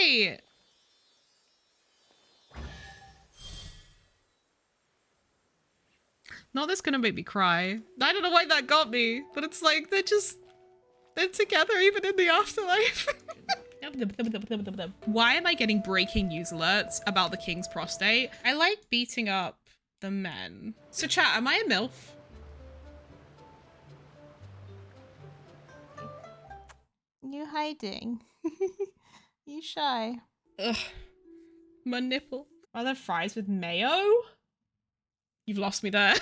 right. Not this gonna make me cry. I don't know why that got me, but it's like they're together even in the afterlife. Why am I getting breaking news alerts about the king's prostate? I like beating up the men. So chat, am I a MILF? You hiding. You shy. Ugh. My nipple. Are there fries with mayo? You've lost me there.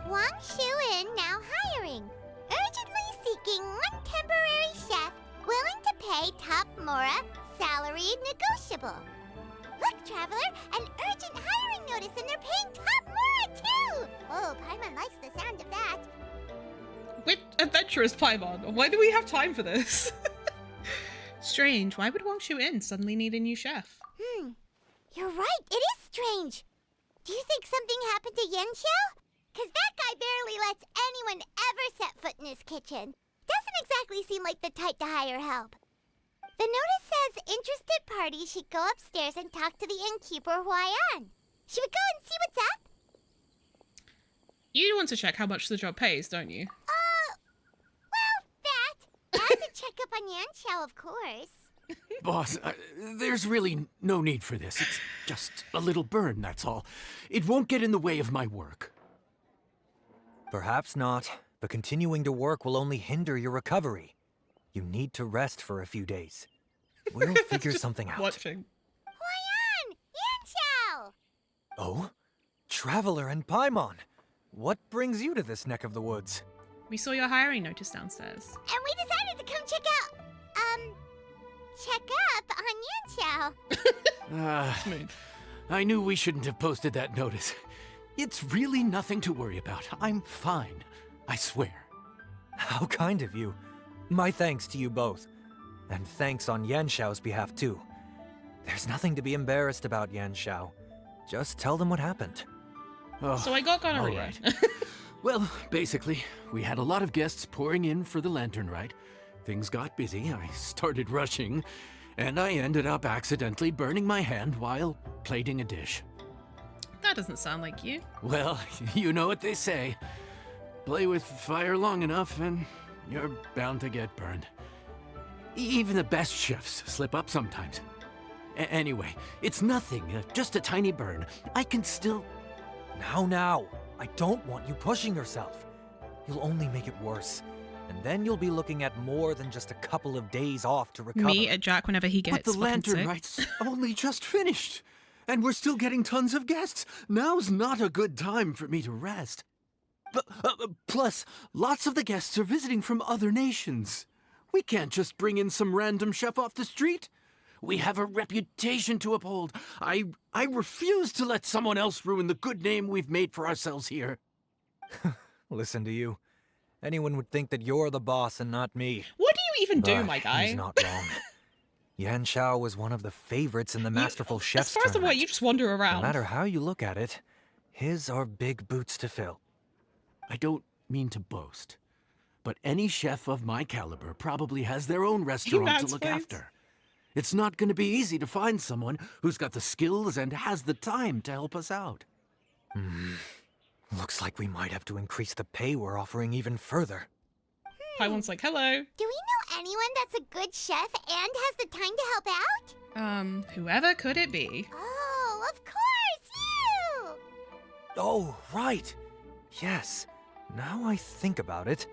Wangshu in now hiring. Urgently seeking one temporary chef willing to pay top Mora, salary negotiable. Look, Traveler, an urgent hiring notice and they're paying top Mora too! Oh, Paimon likes the sound of that. Which adventurous Paimon? Why do we have time for this? Strange, why would Wangshu In suddenly need a new chef? You're right, it is strange. Do you think something happened to Yenshao? Cause that guy barely lets anyone ever set foot in his kitchen. Doesn't exactly seem like the type to hire help. The notice says interested parties should go upstairs and talk to the innkeeper Huayan. Should we go and see what's up? You want to check how much the job pays, don't you? Well, that. And to check up on Yanxiao, of course. Boss, there's really no need for this. It's just a little burn, that's all. It won't get in the way of my work. Perhaps not, but continuing to work will only hinder your recovery. You need to rest for a few days. We'll figure something out. Watching. Huayan! Yanxiao! Oh? Traveler and Paimon! What brings you to this neck of the woods? We saw your hiring notice downstairs. And we decided to come check up on Yanxiao. Smooth. I knew we shouldn't have posted that notice. It's really nothing to worry about. I'm fine. I swear. How kind of you. My thanks to you both. And thanks on Yanshao's behalf too. There's nothing to be embarrassed about, Yanshao. Just tell them what happened. Oh, So I got gonorrhea. all right. Well, basically, we had a lot of guests pouring in for the lantern rite. Things got busy, I started rushing, and I ended up accidentally burning my hand while plating a dish. That doesn't sound like you. Well, you know what they say. Play with fire long enough and you're bound to get burned. Even the best chefs slip up sometimes. Anyway, it's nothing, just a tiny burn. I can still... Now. I don't want you pushing yourself. You'll only make it worse. And then you'll be looking at more than just a couple of days off to recover. Me at Jack whenever he gets But the fucking lantern sick. rite's only just finished. And we're still getting tons of guests. Now's not a good time for me to rest. Plus, lots of the guests are visiting from other nations. We can't just bring in some random chef off the street. We have a reputation to uphold. I refuse to let someone else ruin the good name we've made for ourselves here. Listen to you. Anyone would think that you're the boss and not me. What do you even do, But my guy? He's not wrong. Yan Shao was one of the favorites in the Masterful Chef's As far as the way tournament. you just wander No around. matter how you look at it, his are big boots to fill. I don't mean to boast, but any chef of my caliber probably has their own restaurant to look Mansplains. after. It's not going to be easy to find someone who's got the skills and has the time to help us out. Looks like we might have to increase the pay we're offering even further. Paimon's like, hello. Do we know anyone that's a good chef and has the time to help out? Whoever could it be? Oh, of course, you! Oh, right. Yes. Now I think about it,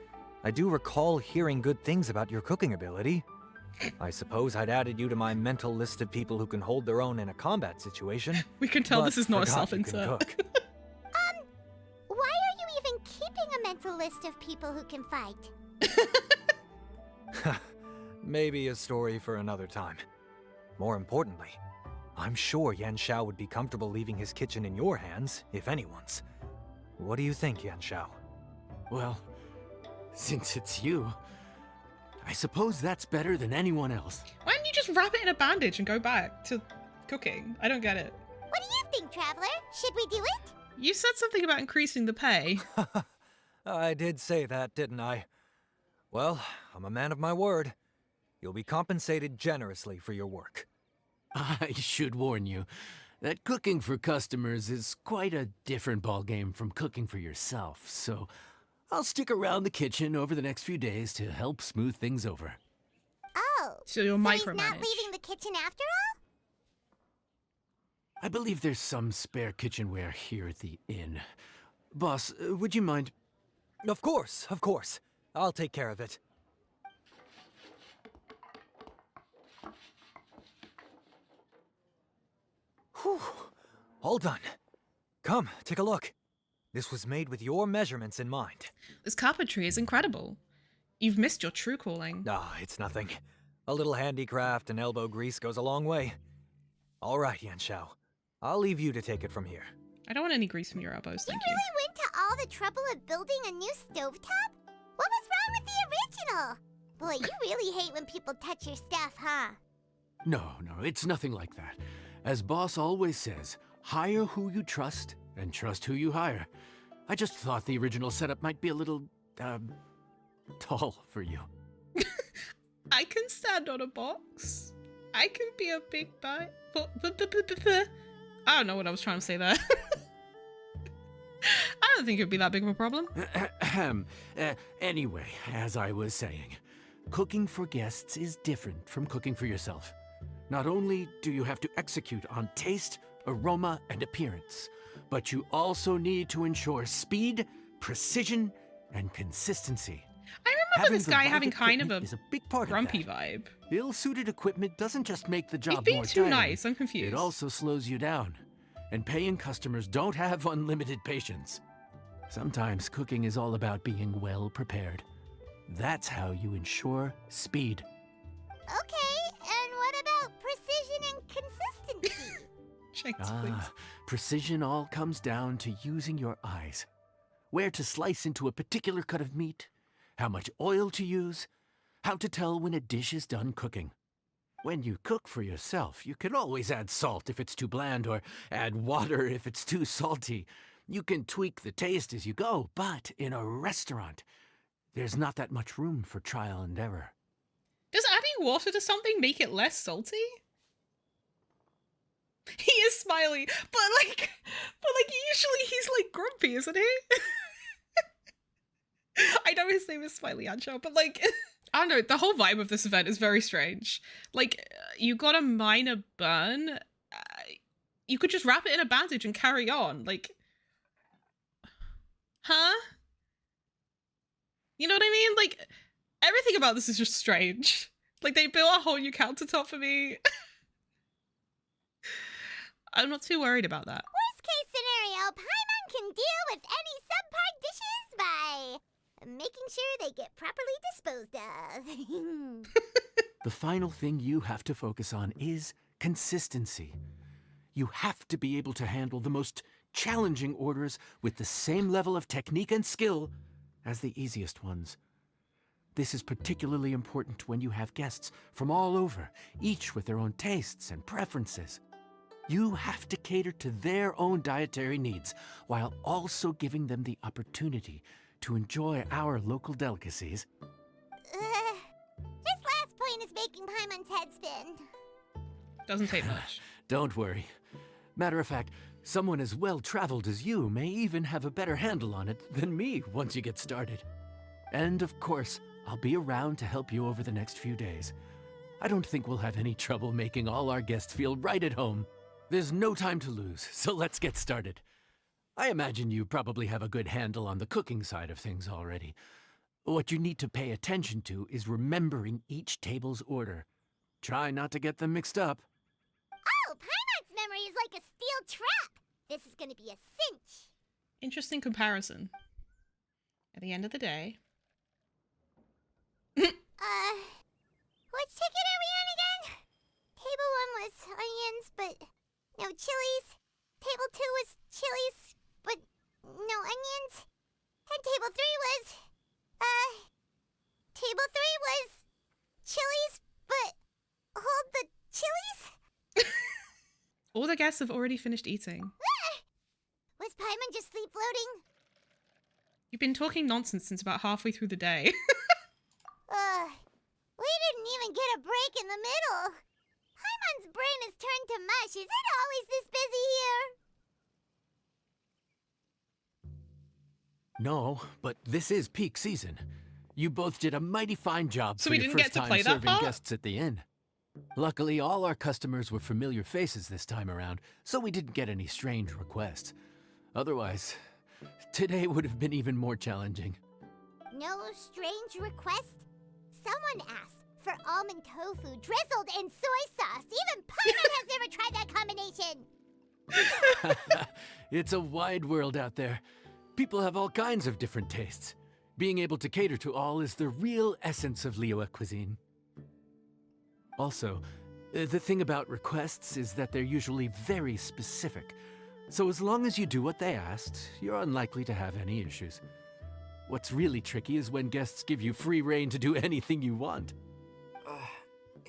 I do recall hearing good things about your cooking ability. I suppose I'd added you to my mental list of people who can hold their own in a combat situation. We can tell but this is not a forgot you can self-insert. cook. Why are you even keeping a mental list of people who can fight? Maybe a story for another time. More importantly, I'm sure Yan Shao would be comfortable leaving his kitchen in your hands, if anyone's. What do you think, Yan Shao? Well, since it's you, I suppose that's better than anyone else. Why don't you just wrap it in a bandage and go back to cooking? I don't get it. What do you think, Traveler? Should we do it? You said something about increasing the pay. I did say that, didn't I? Well, I'm a man of my word. You'll be compensated generously for your work. I should warn you that cooking for customers is quite a different ballgame from cooking for yourself, so I'll stick around the kitchen over the next few days to help smooth things over. Oh, So you'll he's not micromanage. leaving the kitchen after all? I believe there's some spare kitchenware here at the inn. Boss, would you mind? Of course, of course. I'll take care of it. Whew. All done. Come, take a look. This was made with your measurements in mind. This carpentry is incredible. You've missed your true calling. Ah, it's nothing. A little handicraft and elbow grease goes a long way. All right, Yanxiao. I'll leave you to take it from here. I don't want any grease from your elbows, You thank you. really went to all the trouble of building a new stovetop? What was wrong with the original? Boy, you really hate when people touch your stuff, huh? No, it's nothing like that. As Boss always says, hire who you trust and trust who you hire. I just thought the original setup might be a little, tall for you. I can stand on a box. I can be a big boy. I don't know what I was trying to say there. I don't think it would be that big of a problem. Anyway, as I was saying, cooking for guests is different from cooking for yourself. Not only do you have to execute on taste, aroma, and appearance, but you also need to ensure speed, precision, and consistency. I remember Having this the guy right having kind of equipment is a big part grumpy of that. vibe. Ill-suited equipment doesn't just make the He's job being more too tiring. nice. I'm confused. It also slows you down. And paying customers don't have unlimited patience. Sometimes cooking is all about being well prepared. That's how you ensure speed. Okay, and what about precision and consistency? Shanks, please. Precision all comes down to using your eyes. Where to slice into a particular cut of meat, how much oil to use, how to tell when a dish is done cooking. When you cook for yourself, you can always add salt if it's too bland or add water if it's too salty. You can tweak the taste as you go, but in a restaurant, there's not that much room for trial and error. Does adding water to something make it less salty? He is smiley, but usually he's like grumpy, isn't he? I know his name is Smiley Ancho, but like, I don't know, the whole vibe of this event is very strange. Like, you got a minor burn, you could just wrap it in a bandage and carry on, like, huh? You know what I mean? Like, everything about this is just strange. Like, they built a whole new countertop for me. I'm not too worried about that. Worst case scenario, Paimon can deal with any subpar dishes by making sure they get properly disposed of. The final thing you have to focus on is consistency. You have to be able to handle the most challenging orders with the same level of technique and skill as the easiest ones. This is particularly important when you have guests from all over, each with their own tastes and preferences. You have to cater to their own dietary needs while also giving them the opportunity to enjoy our local delicacies. This last point is making Paimon's head spin. Doesn't take much. Don't worry. Matter of fact, someone as well-traveled as you may even have a better handle on it than me once you get started. And of course, I'll be around to help you over the next few days. I don't think we'll have any trouble making all our guests feel right at home. There's no time to lose, so let's get started. I imagine you probably have a good handle on the cooking side of things already. What you need to pay attention to is remembering each table's order. Try not to get them mixed up. Oh, Paimon's memory is like a steel trap. This is gonna be a cinch. Interesting comparison. At the end of the day. Which ticket are we on again? Table 1 was onions, but no chilies. Table 2 was chilies, but no onions. And table 3 was, chilies, but hold the chilies? All the guests have already finished eating. Was Paimon just sleep floating? You've been talking nonsense since about halfway through the day. We didn't even get a break in the middle. Paimon's brain is gosh, is it always this busy here? No, but this is peak season. You both did a mighty fine job So for we your didn't first get to time play that serving part? guests at the inn. Luckily, all our customers were familiar faces this time around, so we didn't get any strange requests. Otherwise, today would have been even more challenging. No strange request? Someone asked for almond tofu drizzled in soy sauce. Even Paimon has never tried that combination. It's a wide world out there. People have all kinds of different tastes. Being able to cater to all is the real essence of Liyue cuisine. Also, the thing about requests is that they're usually very specific. So as long as you do what they asked, you're unlikely to have any issues. What's really tricky is when guests give you free rein to do anything you want.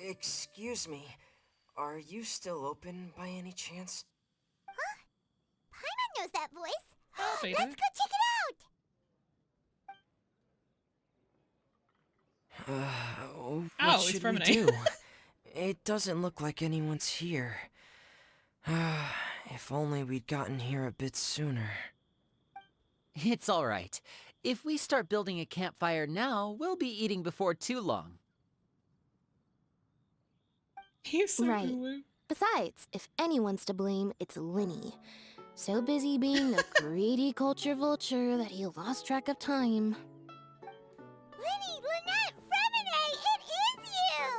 Excuse me. Are you still open by any chance? Paimon knows that voice. Oh, baby. Let's go check it What Oh, it's should we Remini. do? It doesn't look like anyone's here. If only we'd gotten here a bit sooner. It's all right. If we start building a campfire now, we'll be eating before too long. He's so Right. woo-woo. Besides, if anyone's to blame, it's Linny. So busy being a greedy culture vulture that he lost track of time. Linny, Lynette, Remini, it is you!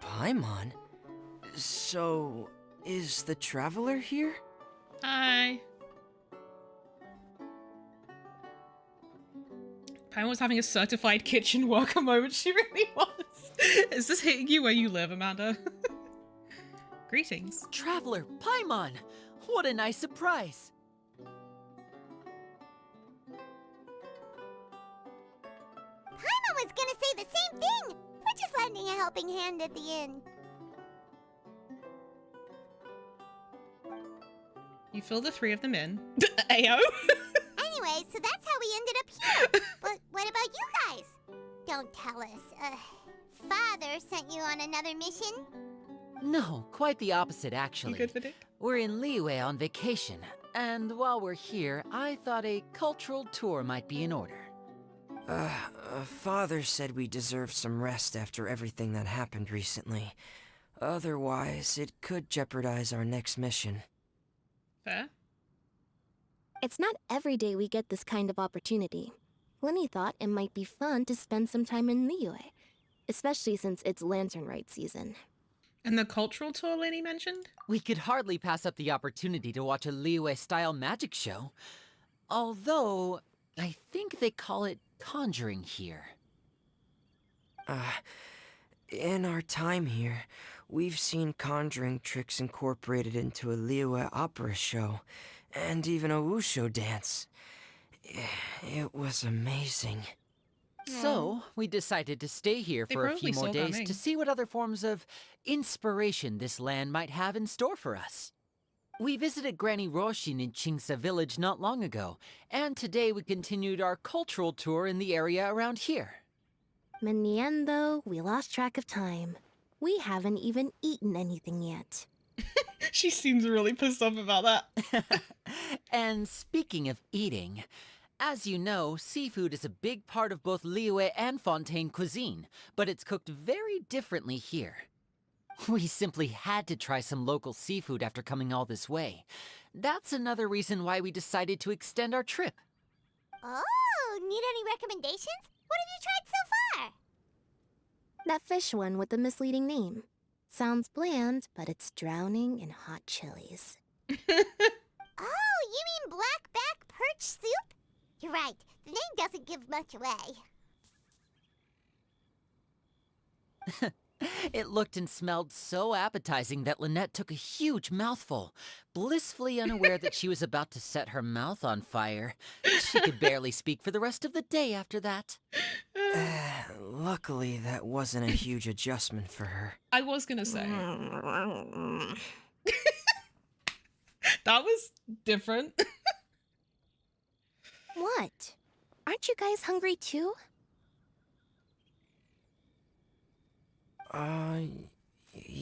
Paimon? So, is the Traveler here? Hi. Pam was having a certified kitchen worker moment. She really was. Is this hitting you where you live, Amanda? Greetings. Traveler, Paimon! What a nice surprise! Paimon was gonna say the same thing. We're just lending a helping hand at the inn. You fill the three of them in. Ayo. Anyway, so that's how we ended up here. But what about you guys? Don't tell us. Father sent you on another mission? No, quite the opposite, You actually. good for Dick? We're in Liyue on vacation, and while we're here, I thought a cultural tour might be in order. Father said we deserve some rest after everything that happened recently. Otherwise, it could jeopardize our next mission. Fair. It's not every day we get this kind of opportunity. Linny thought it might be fun to spend some time in Liyue, especially since it's Lantern Rite season. And the cultural tour Lenny mentioned? We could hardly pass up the opportunity to watch a Liyue-style magic show. Although, I think they call it conjuring here. In our time here, we've seen conjuring tricks incorporated into a Liyue opera show, and even a wushu dance. It was amazing. So, we decided to stay here They for a probably few more saw days coming. to see what other forms of inspiration this land might have in store for us. We visited Granny Roshin in Chingsa village not long ago, and today we continued our cultural tour in the area around here. In the end, though, we lost track of time. We haven't even eaten anything yet. She seems really pissed off about that. And speaking of eating, as you know, seafood is a big part of both Liyue and Fontaine cuisine, but it's cooked very differently here. We simply had to try some local seafood after coming all this way. That's another reason why we decided to extend our trip. Oh, need any recommendations? What have you tried so far? That fish one with the misleading name. Sounds bland, but it's drowning in hot chilies. Oh, you mean blackback perch soup? You're right. The name doesn't give much away. It looked and smelled so appetizing that Lynette took a huge mouthful, blissfully unaware that she was about to set her mouth on fire. She could barely speak for the rest of the day after that. Luckily, that wasn't a huge adjustment for her. I was gonna say. That was different. What? Aren't you guys hungry too?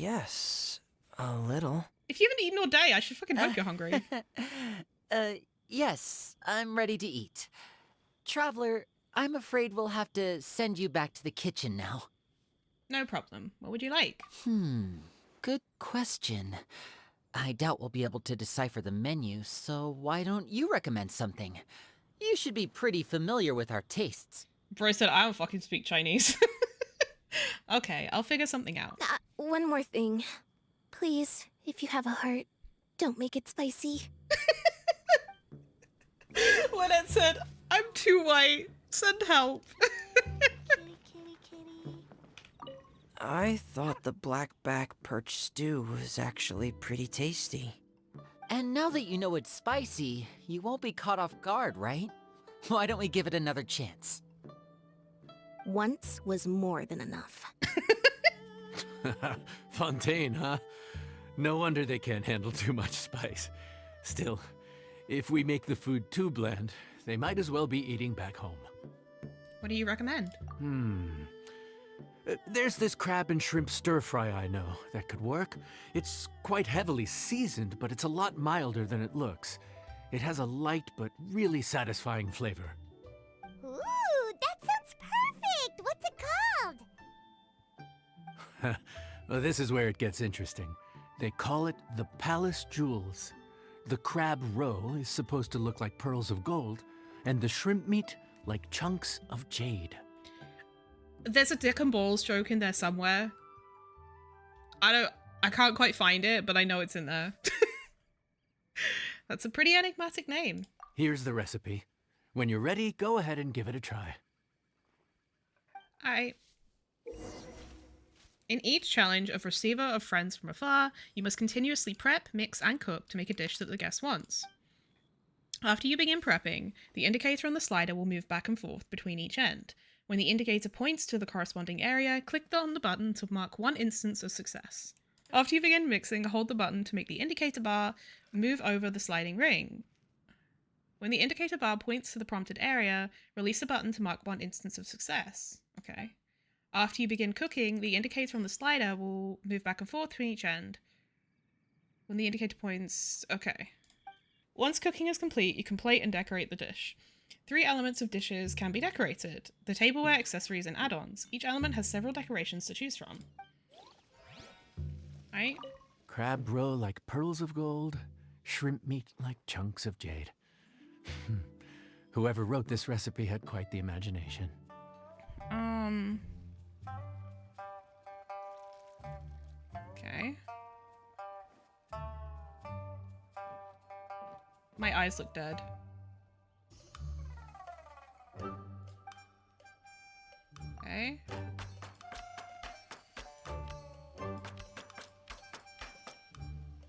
Yes, a little. If you haven't eaten all day, I should fucking hope you're hungry. Yes, I'm ready to eat. Traveler, I'm afraid we'll have to send you back to the kitchen now. No problem. What would you like? Good question. I doubt we'll be able to decipher the menu, so why don't you recommend something? You should be pretty familiar with our tastes. Bro said I don't fucking speak Chinese. Okay, I'll figure something out. One more thing. Please, if you have a heart, don't make it spicy. When it said, I'm too white, send help. Kitty, kitty, kitty. I thought the blackback perch stew was actually pretty tasty. And now that you know it's spicy, you won't be caught off guard, right? Why don't we give it another chance? Once was more than enough. Fontaine, huh? No wonder they can't handle too much spice. Still, if we make the food too bland, they might as well be eating back home. What do you recommend? There's this crab and shrimp stir-fry I know that could work. It's quite heavily seasoned, but it's a lot milder than it looks. It has a light but really satisfying flavor. Ooh, that sounds perfect! What's it called? Well, this is where it gets interesting. They call it the Palace Jewels. The crab roe is supposed to look like pearls of gold, and the shrimp meat like chunks of jade. There's a dick and balls joke in there somewhere. I can't quite find it, but I know it's in there. That's a pretty enigmatic name. Here's the recipe. When you're ready, go ahead and give it a try. In each challenge of Receiver of Friends from Afar, you must continuously prep, mix, and cook to make a dish that the guest wants. After you begin prepping, the indicator on the slider will move back and forth between each end. When the indicator points to the corresponding area, click on the button to mark one instance of success. After you begin mixing, hold the button to make the indicator bar move over the sliding ring. When the indicator bar points to the prompted area, release the button to mark one instance of success. Okay. After you begin cooking, the indicator on the slider will move back and forth between each end. When the indicator points... Okay. Once cooking is complete, you can plate and decorate the dish. 3 elements of dishes can be decorated: the tableware, accessories, and add-ons. Each element has several decorations to choose from. Right? Crab roe like pearls of gold, shrimp meat like chunks of jade. Whoever wrote this recipe had quite the imagination. Okay. My eyes look dead. Okay.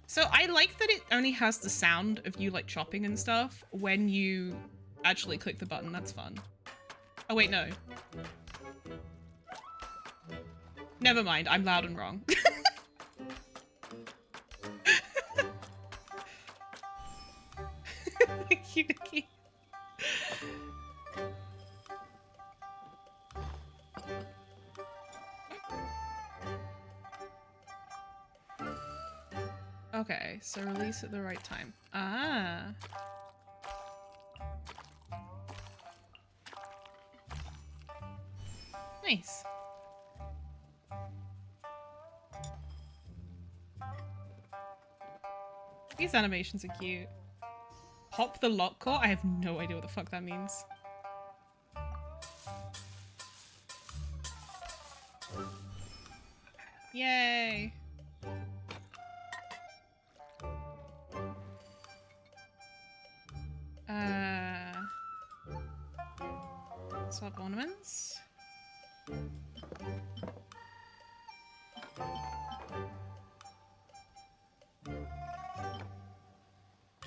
So I like that it only has the sound of you like chopping and stuff when you actually click the button. That's fun. Oh wait, no. Never mind, I'm loud and wrong. Thank you, Nikki. Okay, so release at the right time. Ah. Nice. These animations are cute. Pop the lock core? I have no idea what the fuck that means. Yay! Swap ornaments.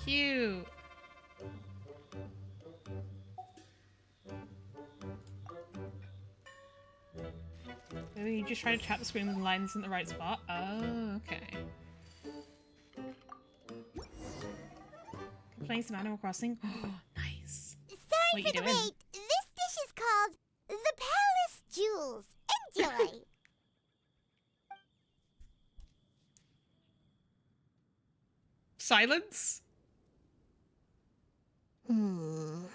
Cute. Maybe you just try to tap the screen when the line isn't the right spot. Oh, okay. Playing some Animal Crossing. Oh, nice. Sorry for the wait. This dish is called the Palace Jewels. Enjoy. Silence? Um,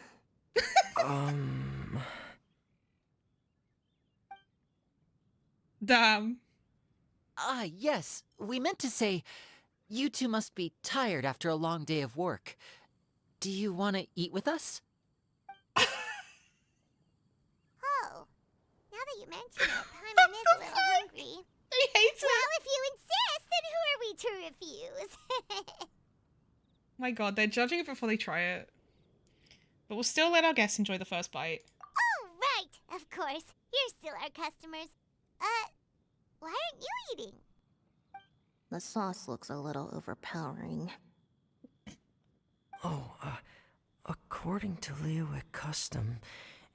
Damn. Ah, yes. We meant to say, you two must be tired after a long day of work. Do you want to eat with us? Oh, now that you mention it, Paimon is a little hungry. He hates it. Well, if you insist, then who are we to refuse? My god, they're judging it before they try it. But we'll still let our guests enjoy the first bite. Oh, right, of course. You're still our customers. Why aren't you eating? The sauce looks a little overpowering. According to Liyue custom,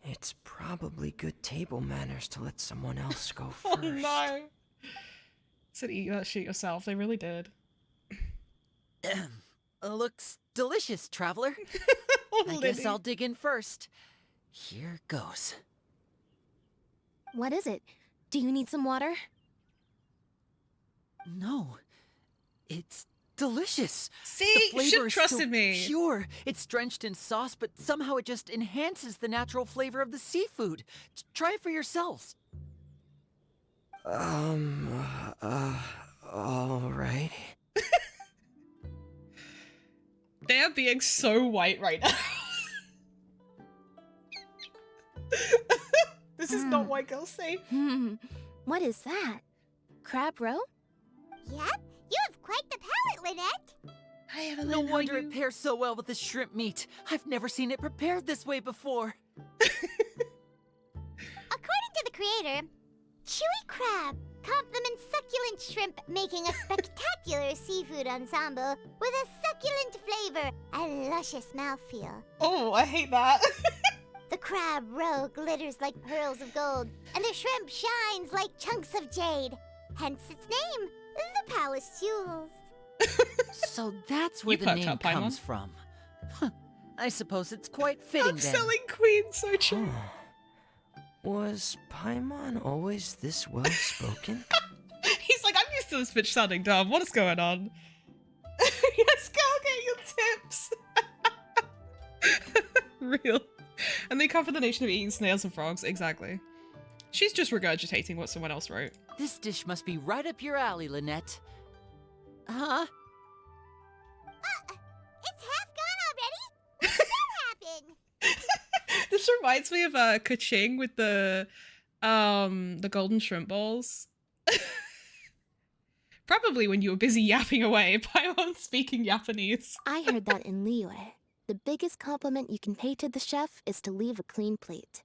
it's probably good table manners to let someone else go first. Oh no. Said eat that shit yourself. They really did. Looks delicious, traveler. I guess I'll dig in first. Here goes. What is it? Do you need some water? No, it's delicious. See, The you flavor should have is trusted so me. pure. It's drenched in sauce, but somehow it just enhances the natural flavor of the seafood. Try it for yourselves. Alright. They are being so white right now. This is not white girl safe. What is that? Crab roe? Yep, you have quite the palate, Lynette. I haven't No learned how wonder you- it pairs so well with the shrimp meat. I've never seen it prepared this way before. According to the creator, chewy crab complements succulent shrimp, making a spectacular seafood ensemble with a succulent flavor and luscious mouthfeel. Oh, I hate that. The crab roe glitters like pearls of gold, and the shrimp shines like chunks of jade. Hence its name, the Palace Jewels. So that's where You the perked name up, Paimon. comes from. Huh, I suppose it's quite fitting then. Upselling queen, so true. Was Paimon always this well-spoken? He's like, I'm used to this bitch sounding dumb. What is going on? Yes, go get your tips. Real. And they come from the nation of eating snails and frogs. Exactly. She's just regurgitating what someone else wrote. This dish must be right up your alley, Lynette. Huh? It's half gone already? When did that happen? This reminds me of Kaching with the golden shrimp balls. Probably when you were busy yapping away, Paimon speaking Japanese. I heard that in Liyue. The biggest compliment you can pay to the chef is to leave a clean plate.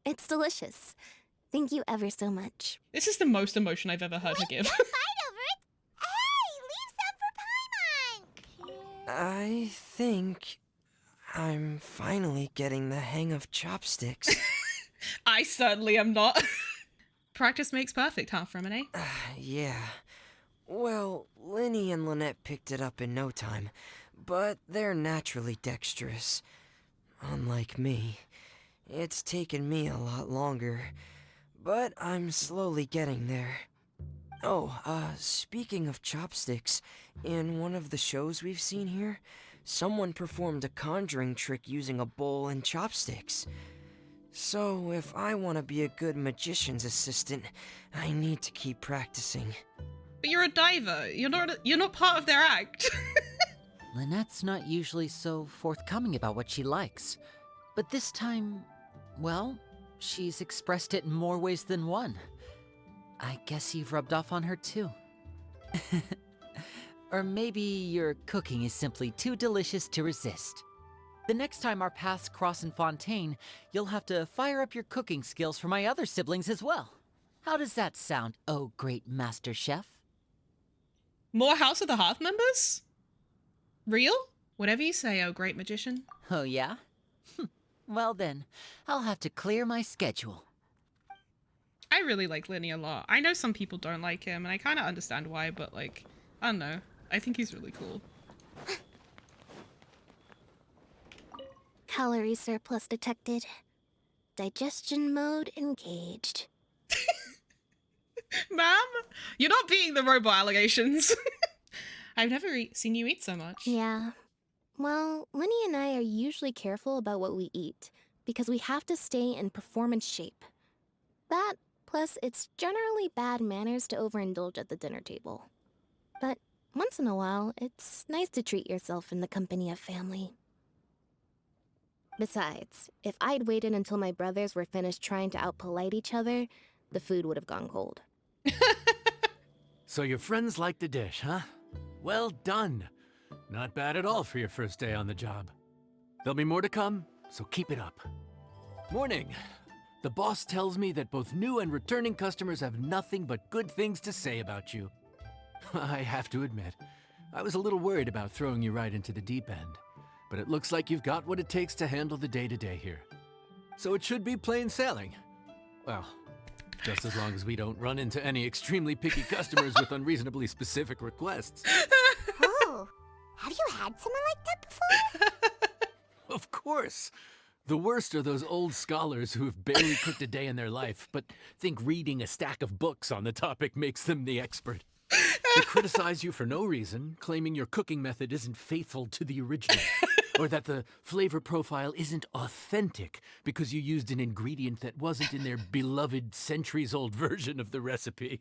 It's delicious. Thank you ever so much. This is the most emotion I've ever heard her give. Fight over it? Hey, leave some for Paimon! I think I'm finally getting the hang of chopsticks. I certainly am not. Practice makes perfect, huh, Fremine? Yeah. Well, Linny and Lynette picked it up in no time, but they're naturally dexterous. Unlike me, it's taken me a lot longer, but I'm slowly getting there. Oh, speaking of chopsticks, in one of the shows we've seen here, someone performed a conjuring trick using a bowl and chopsticks. So, if I want to be a good magician's assistant, I need to keep practicing. But you're a diver. You're not part of their act. Lynette's not usually so forthcoming about what she likes. But this time, well, she's expressed it in more ways than one. I guess you've rubbed off on her too. Or maybe your cooking is simply too delicious to resist. The next time our paths cross in Fontaine, you'll have to fire up your cooking skills for my other siblings as well. How does that sound, oh great master chef? More House of the Hearth members? Real? Whatever you say, oh great magician. Oh yeah? Well then, I'll have to clear my schedule. I really like Linny a lot. I know some people don't like him, and I kind of understand why, but like, I don't know. I think he's really cool. Calorie surplus detected. Digestion mode engaged. Ma'am, you're not beating the robot allegations. I've never seen you eat so much. Yeah. Well, Lenny and I are usually careful about what we eat because we have to stay in performance shape. That, plus it's generally bad manners to overindulge at the dinner table. But once in a while, it's nice to treat yourself in the company of family. Besides, if I'd waited until my brothers were finished trying to outpolite each other, the food would have gone cold. So your friends like the dish, huh? Well done. Not bad at all for your first day on the job. There'll be more to come, so keep it up. Morning. The boss tells me that both new and returning customers have nothing but good things to say about you. I have to admit, I was a little worried about throwing you right into the deep end, but it looks like you've got what it takes to handle the day-to-day here. So it should be plain sailing. Well, just as long as we don't run into any extremely picky customers with unreasonably specific requests. Oh, have you had someone like that before? Of course. The worst are those old scholars who have barely cooked a day in their life, but think reading a stack of books on the topic makes them the expert. They criticize you for no reason, claiming your cooking method isn't faithful to the original, or that the flavor profile isn't authentic because you used an ingredient that wasn't in their beloved centuries-old version of the recipe.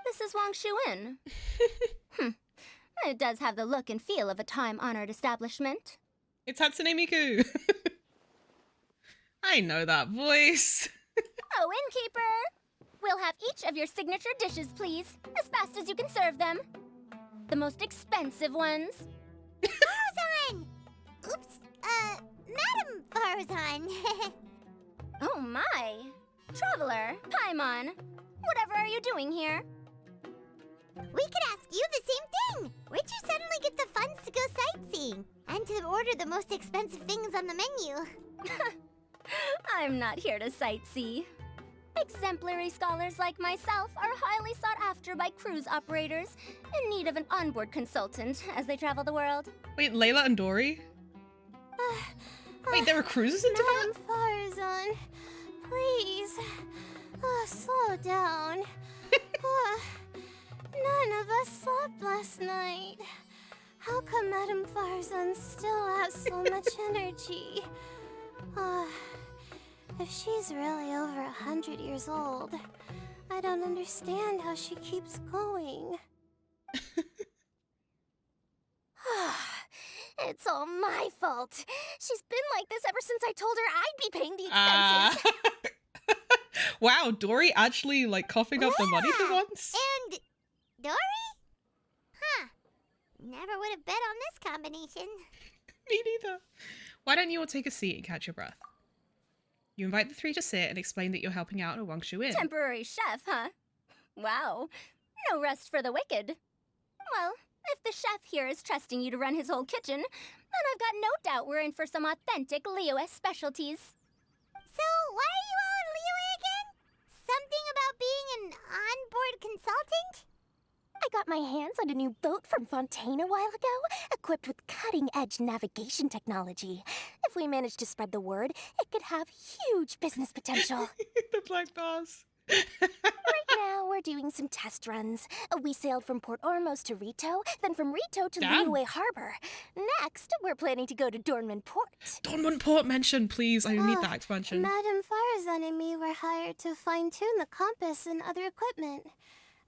This is wangshu. It does have the look and feel of a time-honored establishment. It's Hatsune Miku. I know that voice. Oh, innkeeper! We'll have each of your signature dishes, please, as fast as you can serve them. The most expensive ones. Farazan! Oops, Madam Farazan. Oh my! Traveler, Paimon, whatever are you doing here? We could ask you the same thing. Where'd you suddenly get the funds to go sightseeing? And to order the most expensive things on the menu? I'm not here to sightsee. Exemplary scholars like myself are highly sought after by cruise operators in need of an onboard consultant as they travel the world. Wait, Layla and Dory? Wait, there were cruises into that? Madam Farazan, please, slow down. None of us slept last night. How come Madam Farazan still has so much energy? If she's really over 100 years old, I don't understand how she keeps going. It's all my fault. She's been like this ever since I told her I'd be paying the expenses. Wow, Dory actually like coughing up the money for once? And Dory? Huh. Never would have bet on this combination. Me neither. Why don't you all take a seat and catch your breath? You invite the three to sit and explain that you're helping out at Wangshu Inn. Temporary chef, huh? Wow. No rest for the wicked. Well, if the chef here is trusting you to run his whole kitchen, then I've got no doubt we're in for some authentic Liyue specialties. So, why are you all in Liyue again? Something about being an onboard consultant? I got my hands on a new boat from Fontaine a while ago, equipped with cutting-edge navigation technology. If we manage to spread the word, it could have huge business potential. The black bars. Right now, we're doing some test runs. We sailed from Port Ormos to Rito, then from Rito to Damn. Liyue Harbor. Next, we're planning to go to Dornman Port. Dornman Port mention, please. I need that expansion. Madam Farazan and me were hired to fine-tune the compass and other equipment.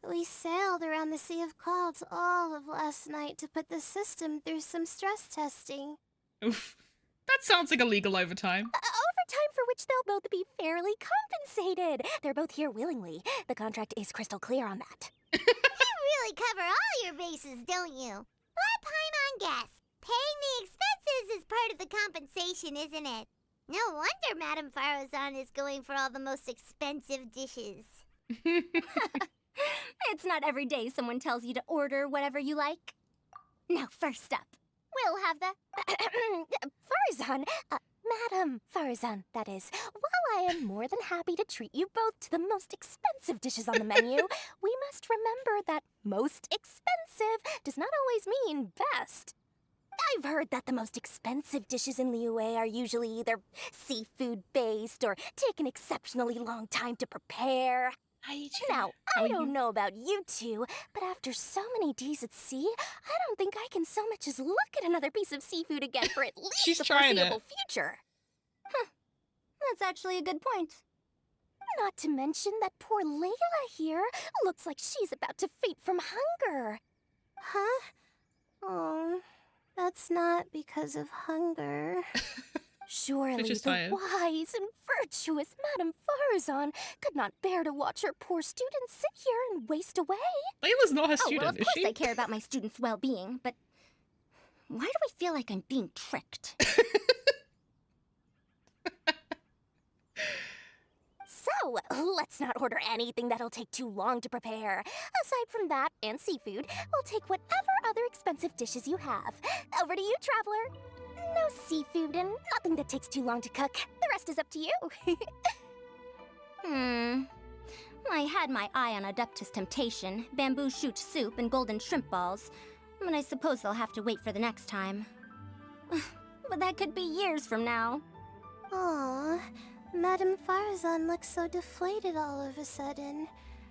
We sailed around the Sea of Clouds all of last night to put the system through some stress testing. Oof. That sounds like illegal overtime. Overtime for which they'll both be fairly compensated. They're both here willingly. The contract is crystal clear on that. You really cover all your bases, don't you? Let Paimon guess. Paying the expenses is part of the compensation, isn't it? No wonder Madame Farazan is going for all the most expensive dishes. It's not every day someone tells you to order whatever you like. Now, first up, we'll have the... Farazan, Madam Farazan, that is. While I am more than happy to treat you both to the most expensive dishes on the menu, we must remember that most expensive does not always mean best. I've heard that the most expensive dishes in Liyue are usually either seafood-based or take an exceptionally long time to prepare. Now, I don't know about you two, but after so many days at sea, I don't think I can so much as look at another piece of seafood again for at least She's the trying foreseeable it. future. Huh. That's actually a good point. Not to mention that poor Layla here looks like she's about to faint from hunger. Huh? Oh, that's not because of hunger. Surely just the tired. wise and virtuous Madame Farazan could not bear to watch her poor students sit here and waste away. Layla's not her Oh, student, well, of is course she? I care about my students' well-being, but why do I feel like I'm being tricked? So, let's not order anything that'll take too long to prepare. Aside from that and seafood, we'll take whatever other expensive dishes you have. Over to you, traveler. No seafood and nothing that takes too long to cook. The rest is up to you. I had my eye on Adeptus Temptation, bamboo shoot soup, and golden shrimp balls. But I suppose they'll have to wait for the next time. But that could be years from now. Aw, Madame Farazan looks so deflated all of a sudden.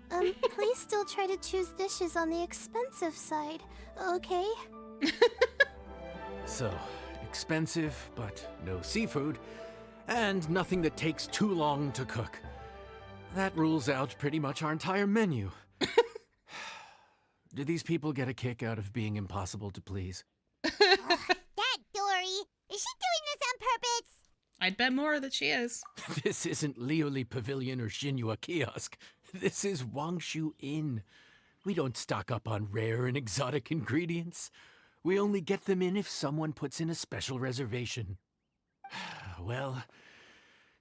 Please still try to choose dishes on the expensive side, okay? So, expensive, but no seafood, and nothing that takes too long to cook. That rules out pretty much our entire menu. Do these people get a kick out of being impossible to please? That Dory! Is she doing this on purpose? I'd bet more that she is. This isn't Lioli Pavilion or Chenyu Kiosk. This is Wangshu Inn. We don't stock up on rare and exotic ingredients. We only get them in if someone puts in a special reservation. Well,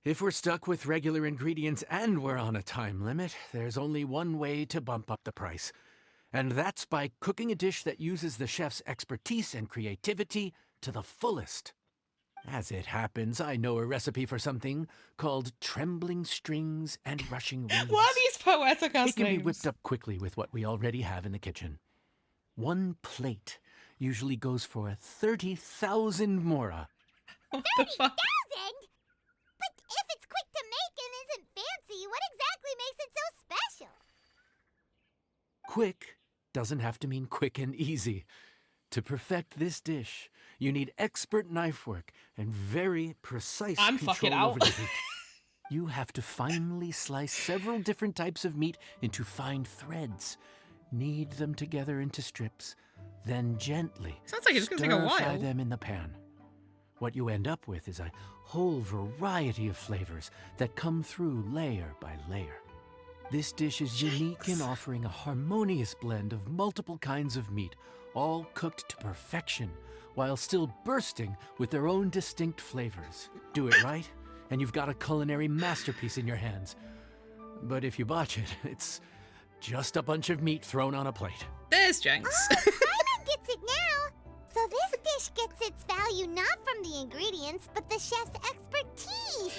if we're stuck with regular ingredients and we're on a time limit, there's only one way to bump up the price. And that's by cooking a dish that uses the chef's expertise and creativity to the fullest. As it happens, I know a recipe for something called trembling strings and rushing winds. What are these poetic ass It can be names? whipped up quickly with what we already have in the kitchen. One plate usually goes for 30,000 mora. What the fuck? 30,000? But if it's quick to make and isn't fancy, what exactly makes it so special? Quick doesn't have to mean quick and easy. To perfect this dish, you need expert knife work and very precise I'm control fucking over out. the heat. You have to finely slice several different types of meat into fine threads, knead them together into strips, then gently Sounds like it's gonna take a stir-fry while. them in the pan. What you end up with is a whole variety of flavors that come through layer by layer. This dish is unique in offering a harmonious blend of multiple kinds of meat, all cooked to perfection, while still bursting with their own distinct flavors. Do it right, and you've got a culinary masterpiece in your hands. But if you botch it, it's just a bunch of meat thrown on a plate. There's Jenks. Paimon gets it now! So this dish gets its value not from the ingredients, but the chef's expertise!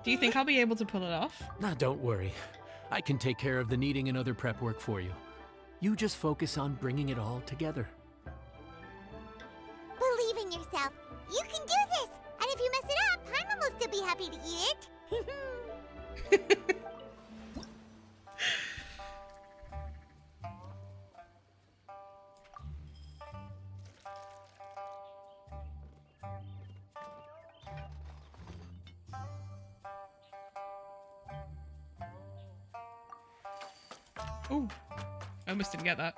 Do you think I'll be able to pull it off? Now, don't worry. I can take care of the kneading and other prep work for you. You just focus on bringing it all together. Believe in yourself. You can do this! And if you mess it up, Paimon will still be happy to eat it. Ooh. I almost didn't get that.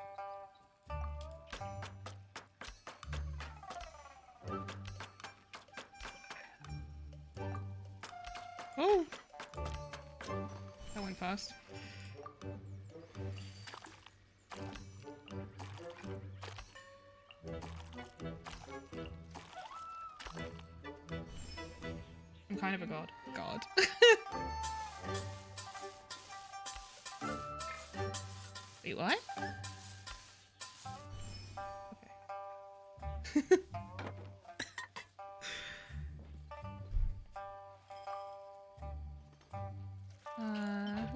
Oh! That went fast. I'm kind of a god. God. Wait, what? Okay.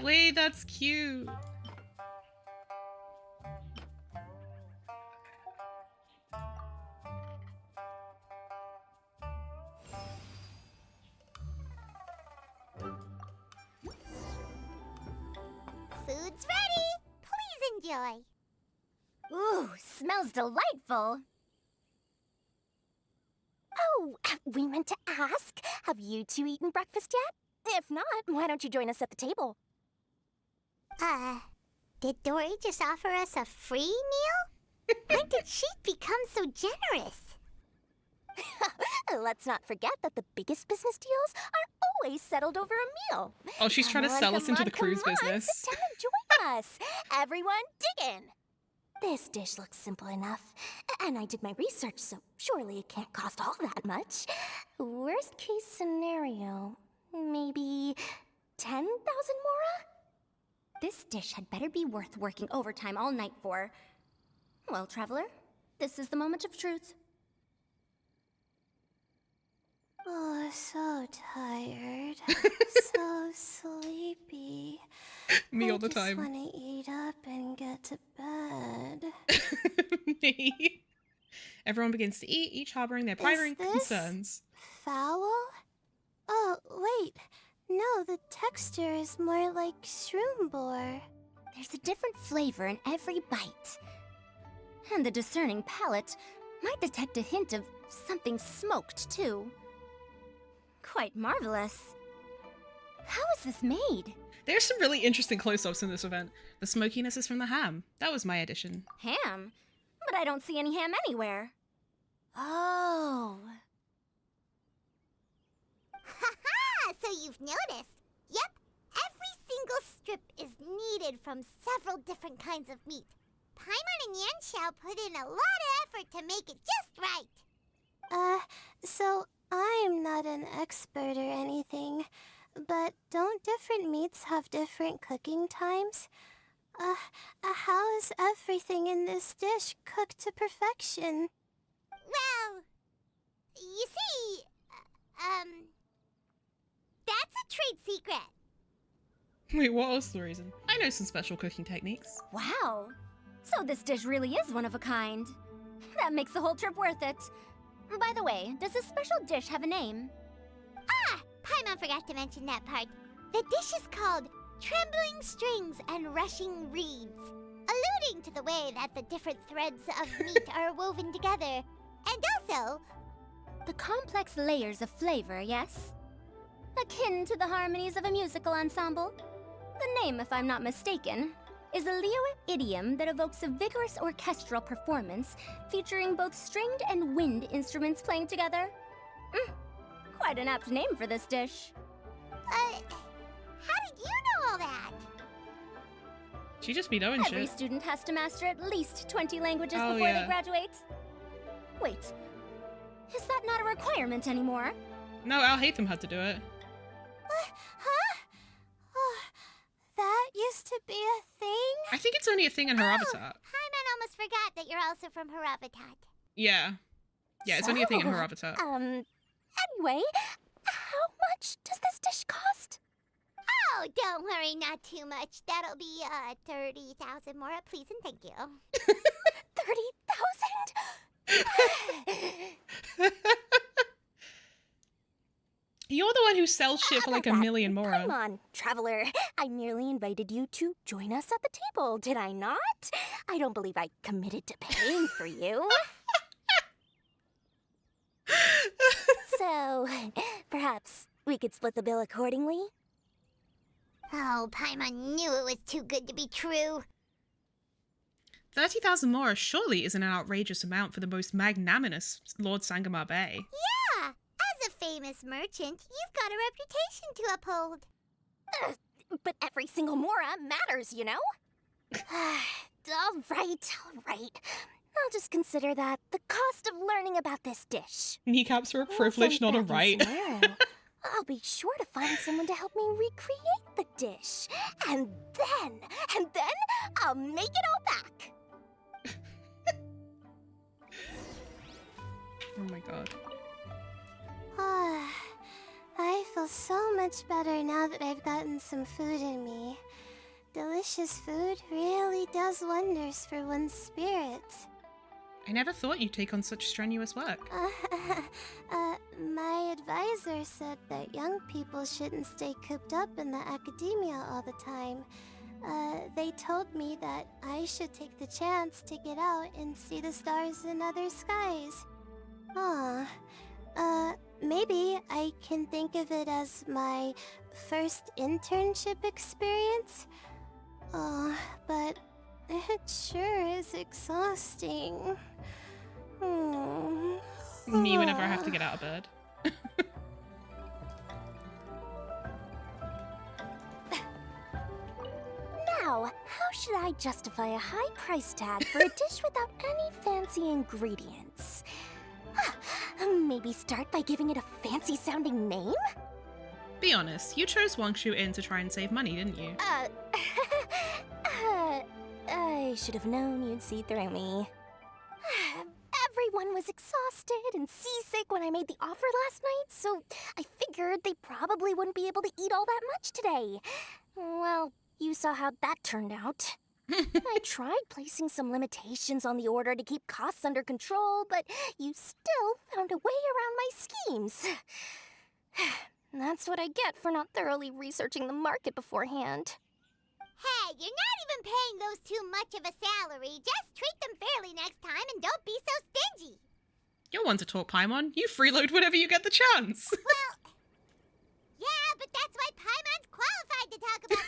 Wait, that's cute. Food enjoy. Ooh, smells delightful. Oh, we meant to ask, have you two eaten breakfast yet? If not, why don't you join us at the table? Did Dory just offer us a free meal? When did she become so generous? Let's not forget that the biggest business deals are always settled over a meal. Oh, she's trying to sell us into the cruise come business. On, sit down and join us. Everyone, dig in. This dish looks simple enough, and I did my research, so surely it can't cost all that much. Worst case scenario, maybe 10,000 mora? This dish had better be worth working overtime all night for. Well, traveler, this is the moment of truth. Oh, so tired. So sleepy. Me all the I time. just want to eat up and get to bed. Me. Everyone begins to eat, each harboring their primary this concerns. Foul? Oh, wait. No, the texture is more like shroom boar. There's a different flavor in every bite. And the discerning palate might detect a hint of something smoked, too. Quite marvelous. How is this made? There's some really interesting close-ups in this event. The smokiness is from the ham. That was my addition. Ham? But I don't see any ham anywhere. Oh. Haha! So you've noticed. Yep, every single strip is needed from several different kinds of meat. Paimon and Yanxiao put in a lot of effort to make it just right. So I'm not an expert or anything, but don't different meats have different cooking times? How is everything in this dish cooked to perfection? Well, you see, that's a trade secret. Wait, what was the reason? I know some special cooking techniques. Wow. So this dish really is one of a kind. That makes the whole trip worth it. By the way, does this special dish have a name? Ah, Paimon forgot to mention that part. The dish is called Trembling Strings and Rushing Reeds, alluding to the way that the different threads of meat are woven together, and also The complex layers of flavor, yes? Akin to the harmonies of a musical ensemble. The name, if I'm not mistaken, is a Liyue idiom that evokes a vigorous orchestral performance featuring both stringed and wind instruments playing together. Quite an apt name for this dish. how did you know all that? She just be knowing Every shit. student has to master at least 20 languages Oh, before yeah. they graduate. Wait, is that not a requirement anymore? No, Al Hatham had to do it. Huh? Oh, that used to be a thing? I think it's only a thing in her avatar. Paimon almost forgot that you're also from Harabatat. Yeah. Yeah, it's only a thing in her So, avatar. Anyway, how much does this dish cost? Oh, don't worry, not too much. That'll be 30,000 more, please and thank you. 30,000? You're the one who sells shit for like a million more. Come on, traveler. I merely invited you to join us at the table, did I not? I don't believe I committed to paying for you. So, perhaps we could split the bill accordingly? Oh, Paimon knew it was too good to be true. 30,000 more surely isn't an outrageous amount for the most magnanimous Lord Sangomar Bay. Yeah, as a famous merchant, you've got a reputation to uphold. But every single mora matters, you know? All right. I'll just consider that the cost of learning about this dish. Kneecaps are a Once privilege, I'm not a back in right. Chenyu, I'll be sure to find someone to help me recreate the dish. And then I'll make it all back. Oh my god. I feel so much better now that I've gotten some food in me. Delicious food really does wonders for one's spirit. I never thought you'd take on such strenuous work. My advisor said that young people shouldn't stay cooped up in the academia all the time. They told me that I should take the chance to get out and see the stars in other skies. Maybe I can think of it as my first internship experience. But it sure is exhausting. Me whenever I have to get out of bed. Now, how should I justify a high price tag for a dish without any fancy ingredients? Maybe start by giving it a fancy-sounding name? Be honest, you chose Wangshu Inn to try and save money, didn't you? I should have known you'd see through me. Everyone was exhausted and seasick when I made the offer last night, so I figured they probably wouldn't be able to eat all that much today. Well, you saw how that turned out. I tried placing some limitations on the order to keep costs under control, but you still found a way around my schemes. That's what I get for not thoroughly researching the market beforehand. Hey, you're not even paying those too much of a salary. Just treat them fairly next time and don't be so stingy. You're one to talk, Paimon. You freeload whenever you get the chance. Well, yeah, but that's why Paimon's qualified to talk about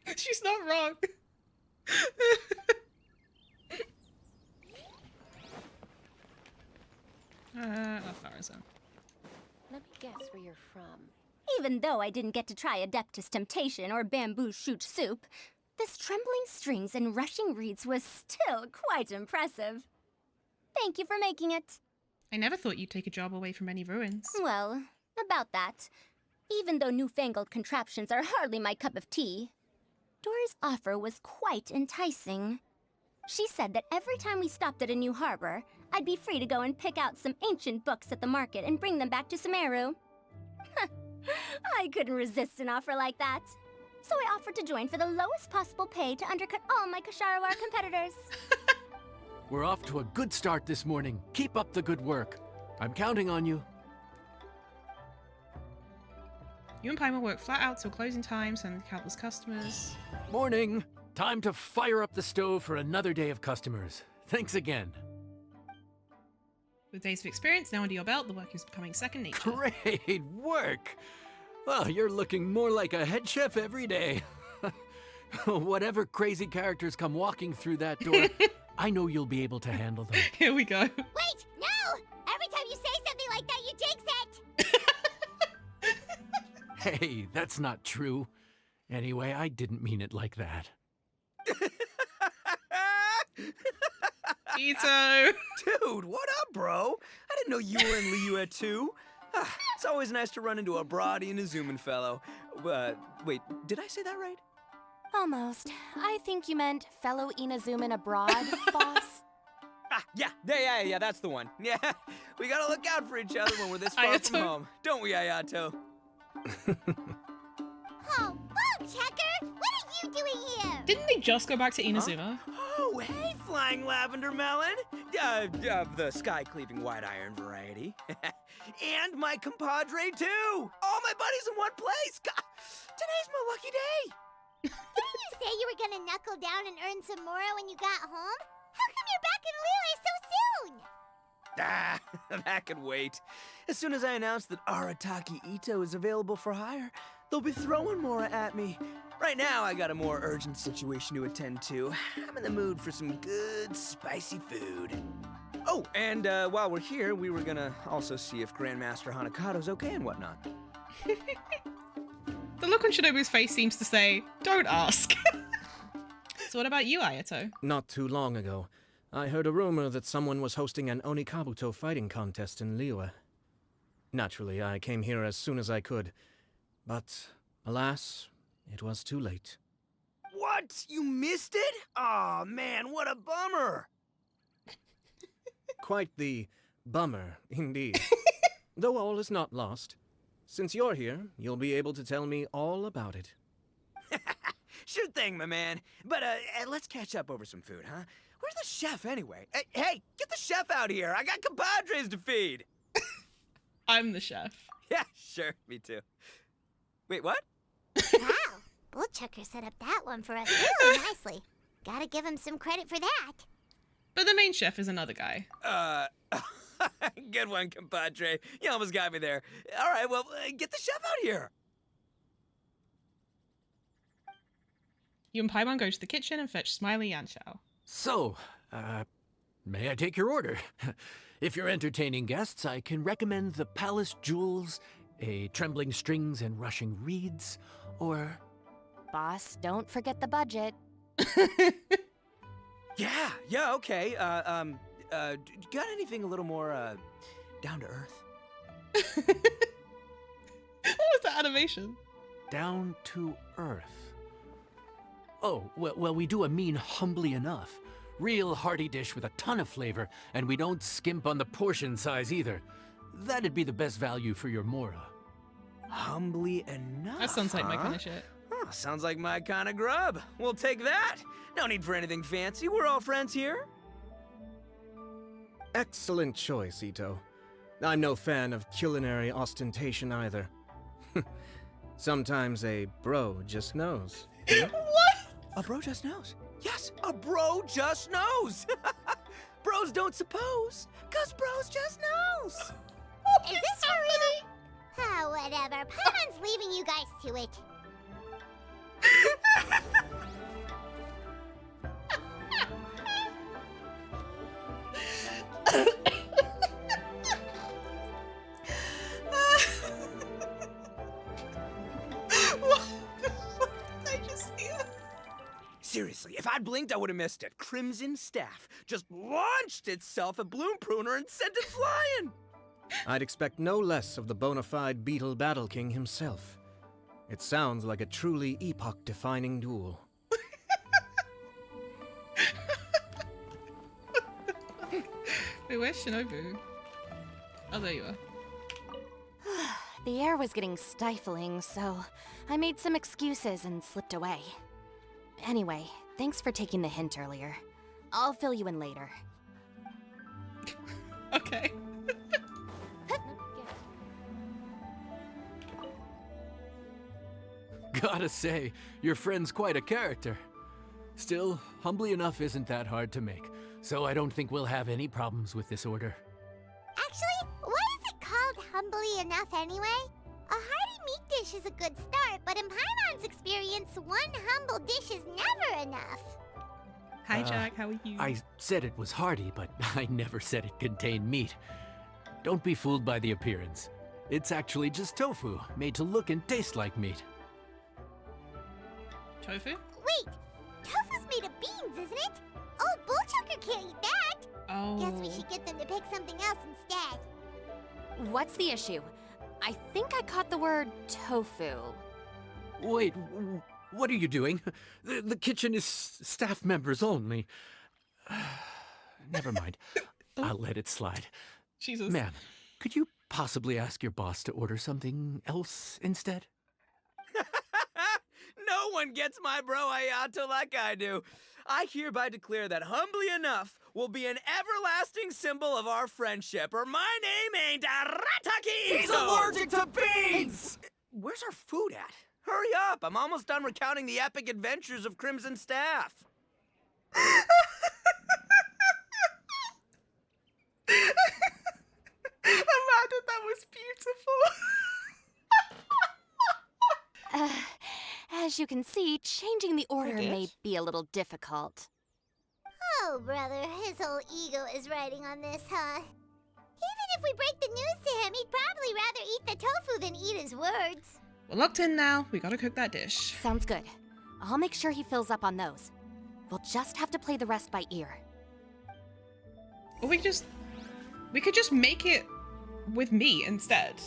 this. She's not wrong. Afar is on. Let me guess where you're from. Even though I didn't get to try Adeptus Temptation or Bamboo Shoot Soup, this trembling strings and rushing reeds was still quite impressive. Thank you for making it. I never thought you'd take a job away from any ruins. Well, about that. Even though newfangled contraptions are hardly my cup of tea, Dora's offer was quite enticing. She said that every time we stopped at a new harbor, I'd be free to go and pick out some ancient books at the market and bring them back to Sumeru. I couldn't resist an offer like that. So I offered to join for the lowest possible pay to undercut all my Kasharawar competitors. We're off to a good start this morning. Keep up the good work. I'm counting on you. You and Paimon work flat out till closing time, sending countless customers. Morning. Time to fire up the stove for another day of customers. Thanks again. With days of experience now under your belt, the work is becoming second nature. Great work. Well, you're looking more like a head chef every day. Whatever crazy characters come walking through that door, I know you'll be able to handle them. Here we go. Wait, no! Every time you say something like that, you jinx it! Hey, that's not true. Anyway, I didn't mean it like that. Ito! Dude, what up, bro? I didn't know you were in Liyue too. It's always nice to run into a Brody and a Zoomin fellow. Wait, did I say that right? Almost. I think you meant fellow Inazuman abroad, boss. Yeah, that's the one. Yeah, we gotta look out for each other when we're this far from Ayato. home. Don't we, Ayato? Oh, Bug Checker! What are you doing here? Didn't they just go back to Inazuma? Oh, hey, Flying Lavender Melon. The sky-cleaving white iron variety. And my compadre, too. All my buddies in one place. God, today's my lucky day. Didn't you say you were gonna knuckle down and earn some more when you got home? How come you're back in Liyue so soon? That could wait. As soon as I announce that Arataki Ito is available for hire, they'll be throwing Mora at me. Right now, I got a more urgent situation to attend to. I'm in the mood for some good, spicy food. Oh, and while we're here, we were gonna also see if Grandmaster Hanakado's okay and whatnot. The look on Shinobu's face seems to say, don't ask. So what about you, Ayato? Not too long ago, I heard a rumor that someone was hosting an Onikabuto fighting contest in Liyue. Naturally, I came here as soon as I could, but alas, it was too late. What? You missed it? Aw, man, what a bummer. Quite the bummer, indeed. Though all is not lost. Since you're here, you'll be able to tell me all about it. Sure thing, my man. But let's catch up over some food, huh? Where's the chef, anyway? Hey, get the chef out here. I got compadres to feed. I'm the chef. Yeah, sure. Me too. Wait, what? Wow, Bullchucker set up that one for us really nicely. Gotta give him some credit for that. But the main chef is another guy. Good one, compadre. You almost got me there. All right, well, get the chef out here. You and Paimon go to the kitchen and fetch Smiley Yanxiao. So, may I take your order? If you're entertaining guests, I can recommend the palace jewels, a trembling strings and rushing reeds, or... Boss, don't forget the budget. Yeah, okay. Got anything a little more, down to earth? What was that animation? Down to earth. Oh, well, we do a mean humbly enough. Real hearty dish with a ton of flavor, and we don't skimp on the portion size either. That'd be the best value for your Mora. Humbly enough. That sounds like my huh? kind of shit. Oh, sounds like my kind of grub. We'll take that. No need for anything fancy. We're all friends here. Excellent choice, Ito. I'm no fan of culinary ostentation either. Sometimes a bro just knows. What? A bro just knows. Yes, a bro just knows. Bros don't suppose, 'cause bros just knows. Is this for real? Oh, whatever. Paimon's leaving you guys to it. What the fuck did I just hear? Seriously, if I'd blinked, I would have missed it. Crimson Staff just launched itself at Bloom Pruner and sent it flying. I'd expect no less of the bona fide Beetle Battle King himself. It sounds like a truly epoch-defining duel. Wait, where's Shinobu? Oh, there you are. The air was getting stifling, so I made some excuses and slipped away. Anyway, thanks for taking the hint earlier. I'll fill you in later. Okay. Gotta say, your friend's quite a character. Still, humbly enough isn't that hard to make, so I don't think we'll have any problems with this order. Actually, why is it called humbly enough anyway? A hearty meat dish is a good start, but in Paimon's experience, one humble dish is never enough. Hi, Jack. How are you? I said it was hearty, but I never said it contained meat. Don't be fooled by the appearance. It's actually just tofu, made to look and taste like meat. Tofu? Wait, tofu's made of beans, isn't it? Old Bullchucker can't eat that. Oh. Guess we should get them to pick something else instead. What's the issue? I think I caught the word tofu. Wait, what are you doing? The kitchen is staff members only. Never mind. I'll let it slide. Jesus. Ma'am, could you possibly ask your boss to order something else instead? No one gets my bro Ayato like I do. I hereby declare that humbly enough will be an everlasting symbol of our friendship, or my name ain't Arataki! He's allergic to beans! Where's our food at? Hurry up! I'm almost done recounting the epic adventures of Crimson Staff. Amanda, that was beautiful. As you can see, changing the order did. may be a little difficult. Oh, brother, his whole ego is riding on this, huh? Even if we break the news to him, he'd probably rather eat the tofu than eat his words. We're locked in now. We gotta cook that dish. Sounds good. I'll make sure he fills up on those. We'll just have to play the rest by ear. Or we could just make it with meat instead.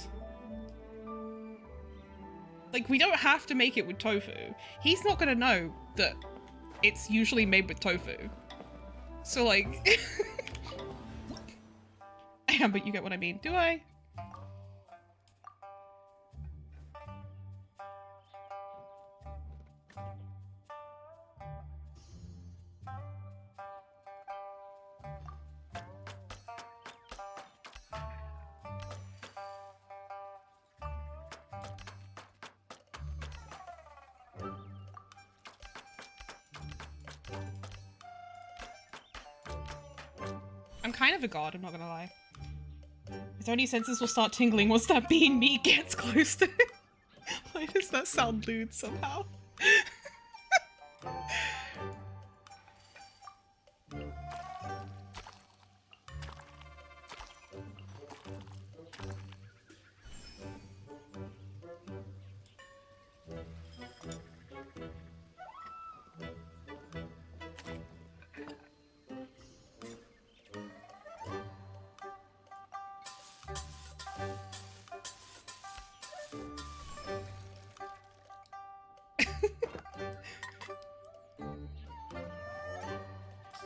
Like, we don't have to make it with tofu. He's not gonna know that it's usually made with tofu. So, like... Yeah, but you get what I mean. Do I? I'm kind of a god, I'm not gonna lie. His only senses will start tingling once that bean meat gets close to him. Why does that sound lewd somehow?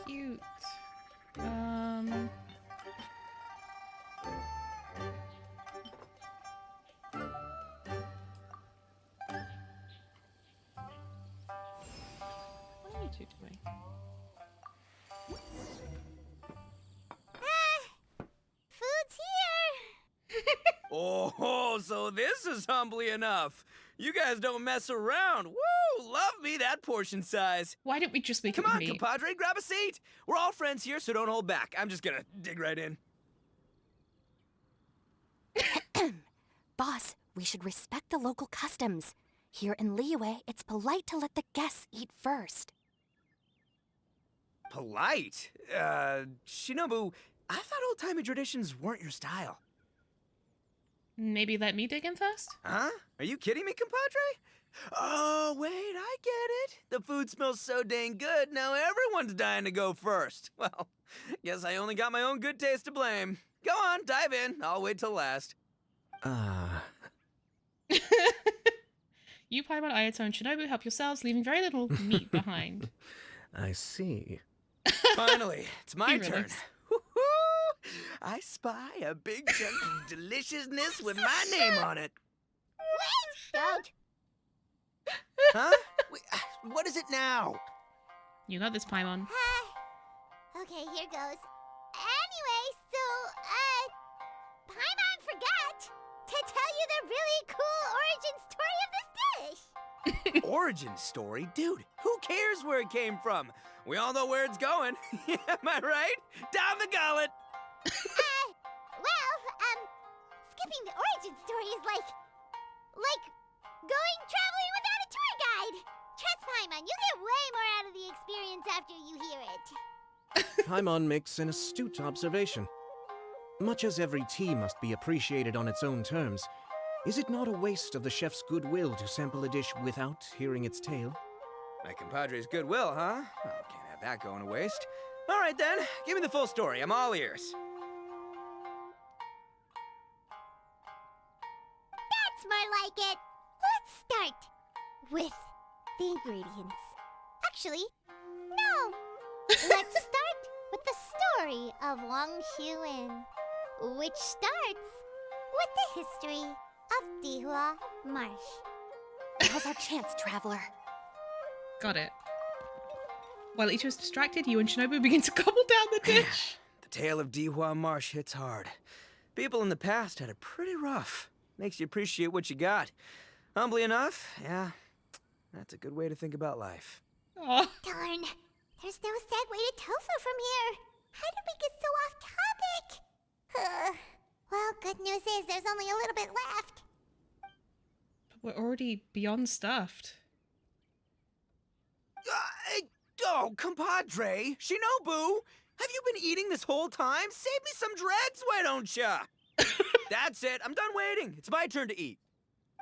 Cute. What are you two doing? Food's here! Oh, so this is humbly enough. You guys don't mess around. Woo! Love me that portion size. Why didn't we just make Come it on, meat? compadre, grab a seat. We're all friends here, so don't hold back. I'm just gonna dig right in. Boss, we should respect the local customs. Here in Liyue, it's polite to let the guests eat first. Polite? Shinobu, I thought old-timey traditions weren't your style. Maybe let me dig in first? Huh? Are you kidding me, compadre? Oh, wait, I get it. The food smells so dang good, now everyone's dying to go first. Well, guess I only got my own good taste to blame. Go on, dive in. I'll wait till last. You, Paimon, Ayato, and Shinobu help yourselves, leaving very little meat behind. I see. Finally, it's my He turn. relaxed. Woo-hoo! I spy a big chunk of deliciousness with my name on it. Don't. Huh? Wait, what is it now? You got this, Paimon. Okay, here goes. Anyway, so, Paimon forgot to tell you the really cool origin story of this dish. Origin story? Dude, who cares where it came from? We all know where it's going. Am I right? Down the gullet. Skipping the origin story is like going traveling without a tour guide. Trust Paimon, you get way more out of the experience after you hear it. Paimon makes an astute observation. Much as every tea must be appreciated on its own terms, is it not a waste of the chef's goodwill to sample a dish without hearing its tale? My compadre's goodwill, huh? Oh, can't have that going to waste. All right then, give me the full story. I'm all ears. That's more like it. Let's start with the ingredients. Actually, no. Let's start with the story of wangshu Inn, which starts with the history of Dihua Marsh. Now's our chance, traveler. Got it. While Ichigo's distracted, you and Shinobu begin to gobble down the dish. The tale of Dihua Marsh hits hard. People in the past had it pretty rough. Makes you appreciate what you got. Humbly enough, yeah, that's a good way to think about life. Aw. Darn, there's no segue to tofu from here. How did we get so off topic? Well, good news is there's only a little bit left. But we're already beyond stuffed. Oh, compadre, Shinobu, have you been eating this whole time? Save me some dregs, why don't ya? That's it, I'm done waiting. It's my turn to eat.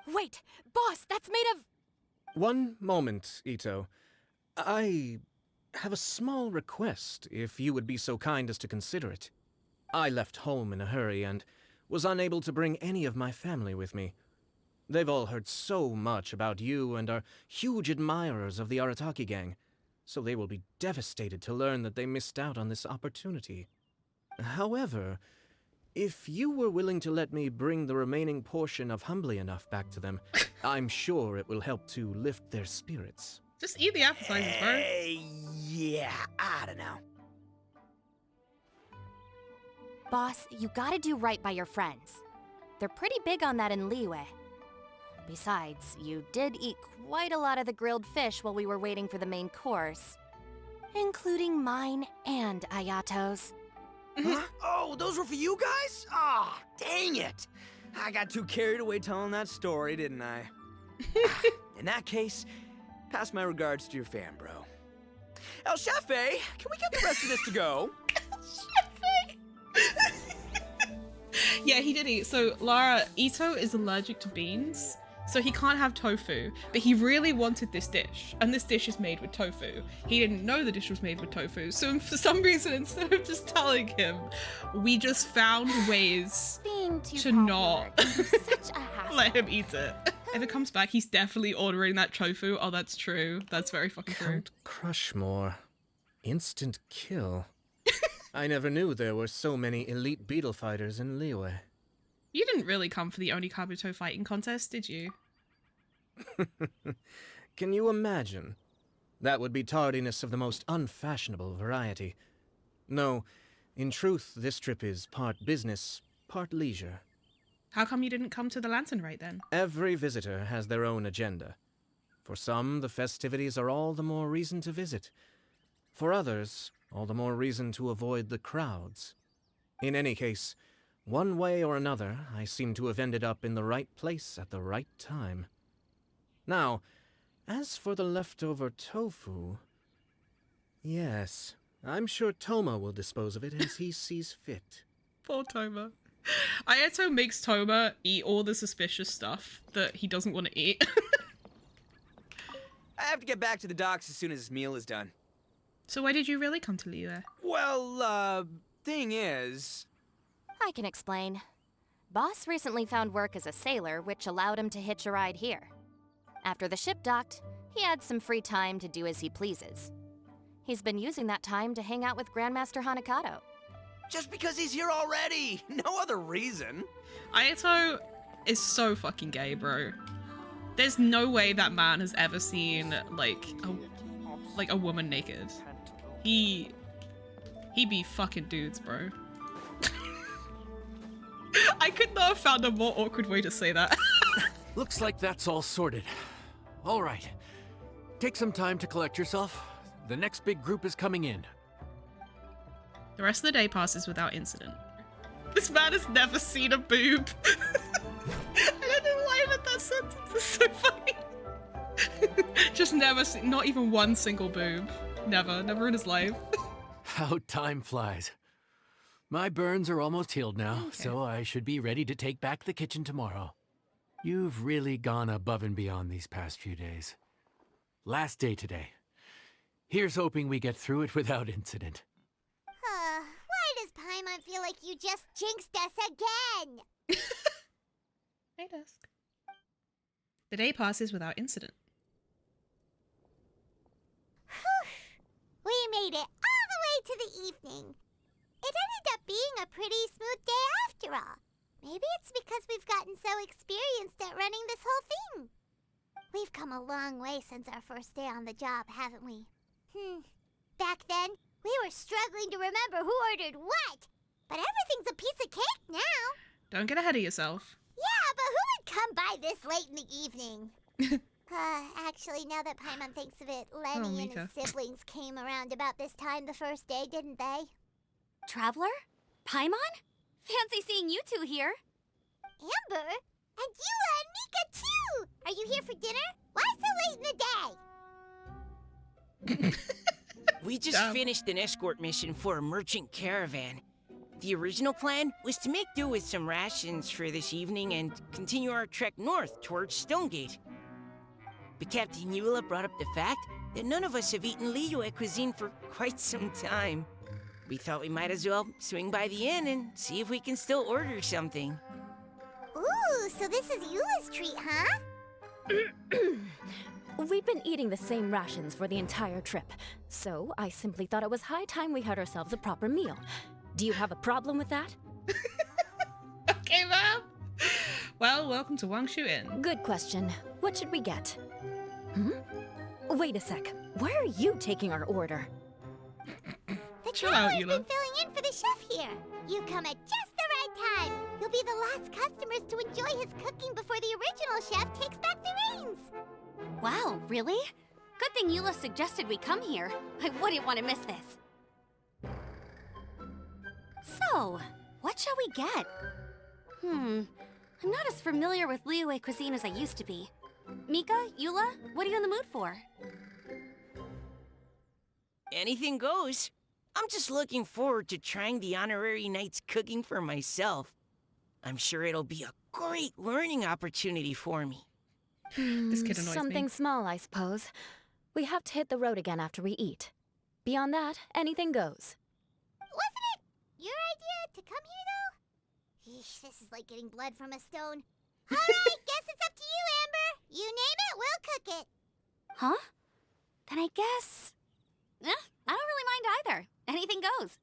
Wait, boss, that's made of... One moment, Ito. I have a small request, if you would be so kind as to consider it. I left home in a hurry and was unable to bring any of my family with me. They've all heard so much about you and are huge admirers of the Arataki gang, so they will be devastated to learn that they missed out on this opportunity. However, if you were willing to let me bring the remaining portion of Humbly Enough back to them, I'm sure it will help to lift their spirits. Just eat the appetizers, bro. Yeah, I don't know. Boss, you gotta do right by your friends. They're pretty big on that in Liyue. Besides, you did eat quite a lot of the grilled fish while we were waiting for the main course. Including mine and Ayato's. Huh? Oh, those were for you guys? Ah, dang it. I got too carried away telling that story, didn't I? In that case, pass my regards to your fan, bro. El Chefe, can we get the rest of this to go? Yeah, he did eat. So, Lara, Ito is allergic to beans, so he can't have tofu. But he really wanted this dish, and this dish is made with tofu. He didn't know the dish was made with tofu, so for some reason, instead of just telling him, we just found ways Being too to not popular can be such a hassle. let him eat it. If it comes back, he's definitely ordering that tofu. Oh, that's true. That's very fucking true. Count Crushmore. Instant kill. I never knew there were so many elite beetle fighters in Liyue. You didn't really come for the Oni Kabuto fighting contest, did you? Can you imagine? That would be tardiness of the most unfashionable variety. No, in truth, this trip is part business, part leisure. How come you didn't come to the Lantern Rite then? Every visitor has their own agenda. For some, the festivities are all the more reason to visit. For others, all the more reason to avoid the crowds. In any case, one way or another, I seem to have ended up in the right place at the right time. Now, as for the leftover tofu... Yes, I'm sure Toma will dispose of it as he sees fit. Poor Toma. Ayato makes Toma eat all the suspicious stuff that he doesn't want to eat. I have to get back to the docks as soon as this meal is done. So why did you really come to Liyue? Well, thing is... I can explain. Boss recently found work as a sailor, which allowed him to hitch a ride here. After the ship docked, he had some free time to do as he pleases. He's been using that time to hang out with Grandmaster Hanakato. Just because he's here already! No other reason! Ayato is so fucking gay, bro. There's no way that man has ever seen, like a woman naked. He be fucking dudes, bro. I could not have found a more awkward way to say that. Looks like that's all sorted. All right. Take some time to collect yourself. The next big group is coming in. The rest of the day passes without incident. This man has never seen a boob. I don't know why I read that sentence. It's so funny. Just never seen, not even one single boob. Never in his life. How time flies. My burns are almost healed now, so I should be ready to take back the kitchen tomorrow. You've really gone above and beyond these past few days. Last day today. Here's hoping we get through it without incident. Why does Paimon feel like you just jinxed us again? Hey, Dusk. The day passes without incident. We made it all the way to the evening. It ended up being a pretty smooth day after all. Maybe it's because we've gotten so experienced at running this whole thing. We've come a long way since our first day on the job, haven't we? Back then, we were struggling to remember who ordered what. But everything's a piece of cake now. Don't get ahead of yourself. Yeah, but who would come by this late in the evening? Actually, now that Paimon thinks of it, Lenny and his siblings came around about this time the first day, didn't they? Traveler? Paimon? Fancy seeing you two here. Amber? And Eula and Mika too! Are you here for dinner? Why so late in the day? We just finished an escort mission for a merchant caravan. The original plan was to make do with some rations for this evening and continue our trek north towards Stonegate. But Captain Eula brought up the fact that none of us have eaten Liyue cuisine for quite some time. We thought we might as well swing by the inn and see if we can still order something. Ooh, so this is Eula's treat, huh? We've been eating the same rations for the entire trip, so I simply thought it was high time we had ourselves a proper meal. Do you have a problem with that? Okay, ma'am. Well, welcome to Wangshu Inn. Good question. What should we get? Wait a sec. Why are you taking our order? The traveler's been filling in for the chef here. You come at just the right time. You'll be the last customers to enjoy his cooking before the original chef takes back the reins. Wow, really? Good thing Eula suggested we come here. I wouldn't want to miss this. So, what shall we get? I'm not as familiar with Liyue cuisine as I used to be. Mika, Eula, what are you in the mood for? Anything goes. I'm just looking forward to trying the honorary knight's cooking for myself. I'm sure it'll be a great learning opportunity for me. This kid annoys Something me. small, I suppose. We have to hit the road again after we eat. Beyond that, anything goes. Wasn't it your idea to come here, though? Eesh, this is like getting blood from a stone. All right, guess it's up to you, Amber. You name it, we'll cook it. Huh? Then I guess... I don't really mind either. Anything goes.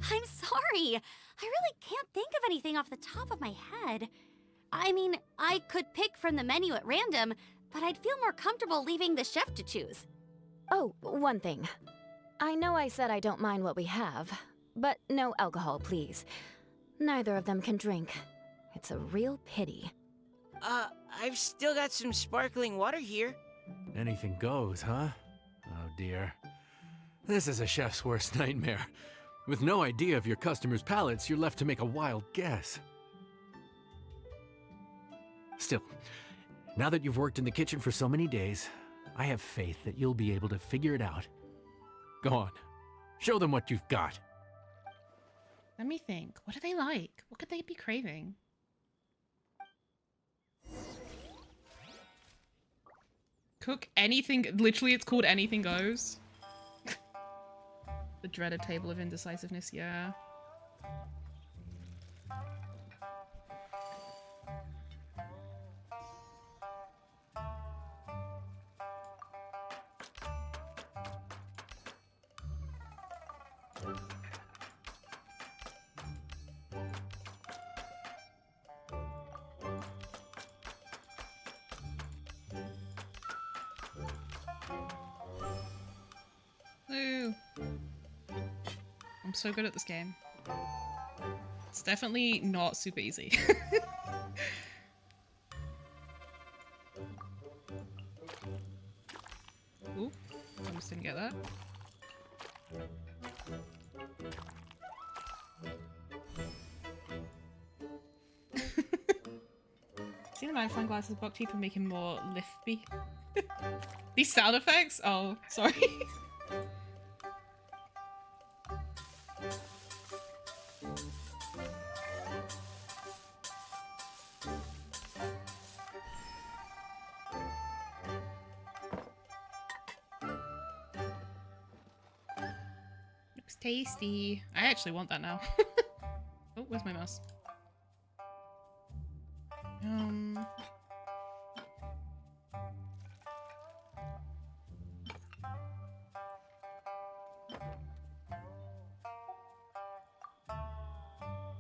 I'm sorry. I really can't think of anything off the top of my head. I mean, I could pick from the menu at random, but I'd feel more comfortable leaving the chef to choose. Oh, one thing. I know I said I don't mind what we have, but no alcohol, please. Neither of them can drink. It's a real pity. I've still got some sparkling water here. Anything goes, huh? Oh dear. This is a chef's worst nightmare. With no idea of your customers' palates, you're left to make a wild guess. Still, now that you've worked in the kitchen for so many days, I have faith that you'll be able to figure it out. Go on. Show them what you've got. Let me think. What do they like? What could they be craving? Cook anything. Literally, it's called Anything Goes. The dreaded table of indecisiveness, yeah. Woo. I'm so good at this game. It's definitely not super easy. Ooh, almost didn't get that. See the magnifying glasses buck teeth and make him more lispy. These sound effects? Oh, sorry. Looks tasty. I actually want that now. Oh, where's my mouse?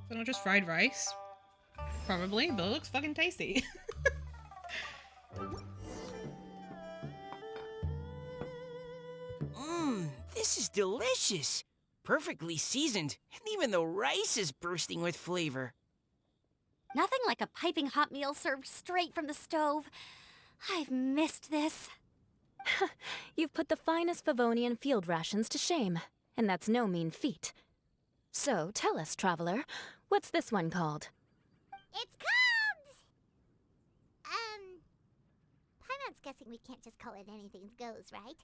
But not just fried rice. Probably, but it looks fucking tasty. This is delicious. Perfectly seasoned, and even the rice is bursting with flavor. Nothing like a piping hot meal served straight from the stove. I've missed this. You've put the finest Favonian field rations to shame, and that's no mean feat. So, tell us, traveler, what's this one called? It's called... Paimon's guessing we can't just call it Anything Goes, right?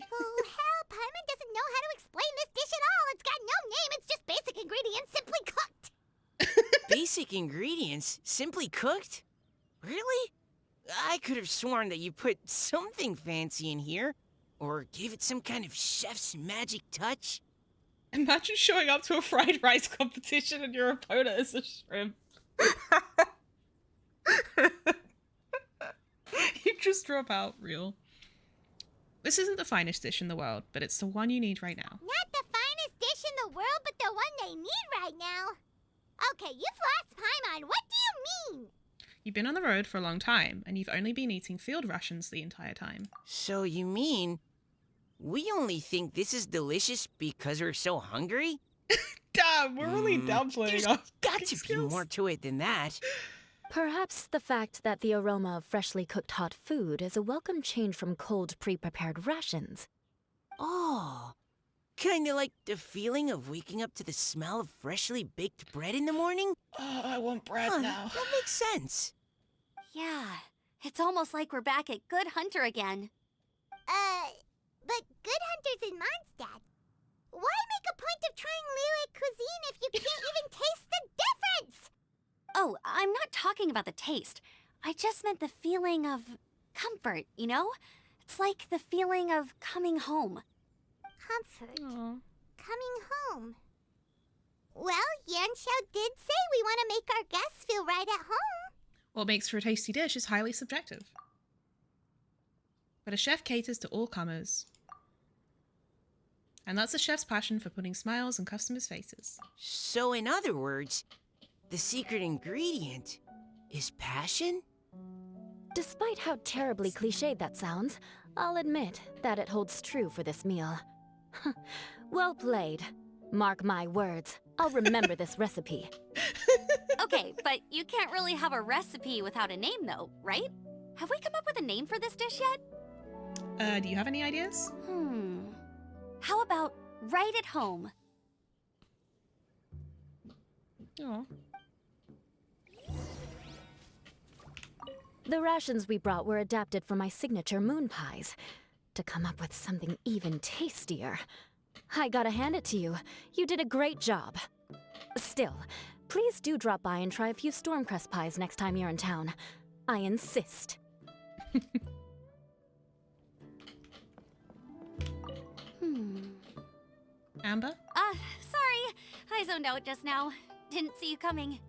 Oh, hell, Paimon doesn't know how to explain this dish at all. It's got no name, it's just basic ingredients simply cooked. Basic ingredients? Simply cooked? Really? I could have sworn that you put something fancy in here, or gave it some kind of chef's magic touch. Imagine showing up to a fried rice competition and your opponent is a shrimp. You just drop out, real. This isn't the finest dish in the world, but it's the one you need right now. Not the finest dish in the world, but the one they need right now. Okay, you've lost Paimon. What do you mean? You've been on the road for a long time, and you've only been eating field rations the entire time. So you mean we only think this is delicious because we're so hungry? Damn, we're really downplaying There's our got to be skills. more to it than that. Perhaps the fact that the aroma of freshly cooked hot food is a welcome change from cold, pre-prepared rations. Oh, kinda like the feeling of waking up to the smell of freshly baked bread in the morning? Oh, I want bread now. That makes sense. Yeah, it's almost like we're back at Good Hunter again. But Good Hunter's in Mondstadt. Why make a point of trying Liyue cuisine if you can't even taste the difference? Oh, I'm not talking about the taste. I just meant the feeling of comfort, you know? It's like the feeling of coming home. Comfort. Aw. Coming home. Well, Yanxiao did say we want to make our guests feel right at home. What makes for a tasty dish is highly subjective. But a chef caters to all comers. And that's a chef's passion for putting smiles on customers' faces. So in other words, the secret ingredient is passion? Despite how terribly cliched that sounds, I'll admit that it holds true for this meal. Well played. Mark my words, I'll remember this recipe. Okay, but you can't really have a recipe without a name though, right? Have we come up with a name for this dish yet? Do you have any ideas? How about right at home? Oh. The rations we brought were adapted for my signature moon pies. To come up with something even tastier. I gotta hand it to you. You did a great job. Still, please do drop by and try a few Stormcrest pies next time you're in town. I insist. Amber? Sorry. I zoned out just now. Didn't see you coming.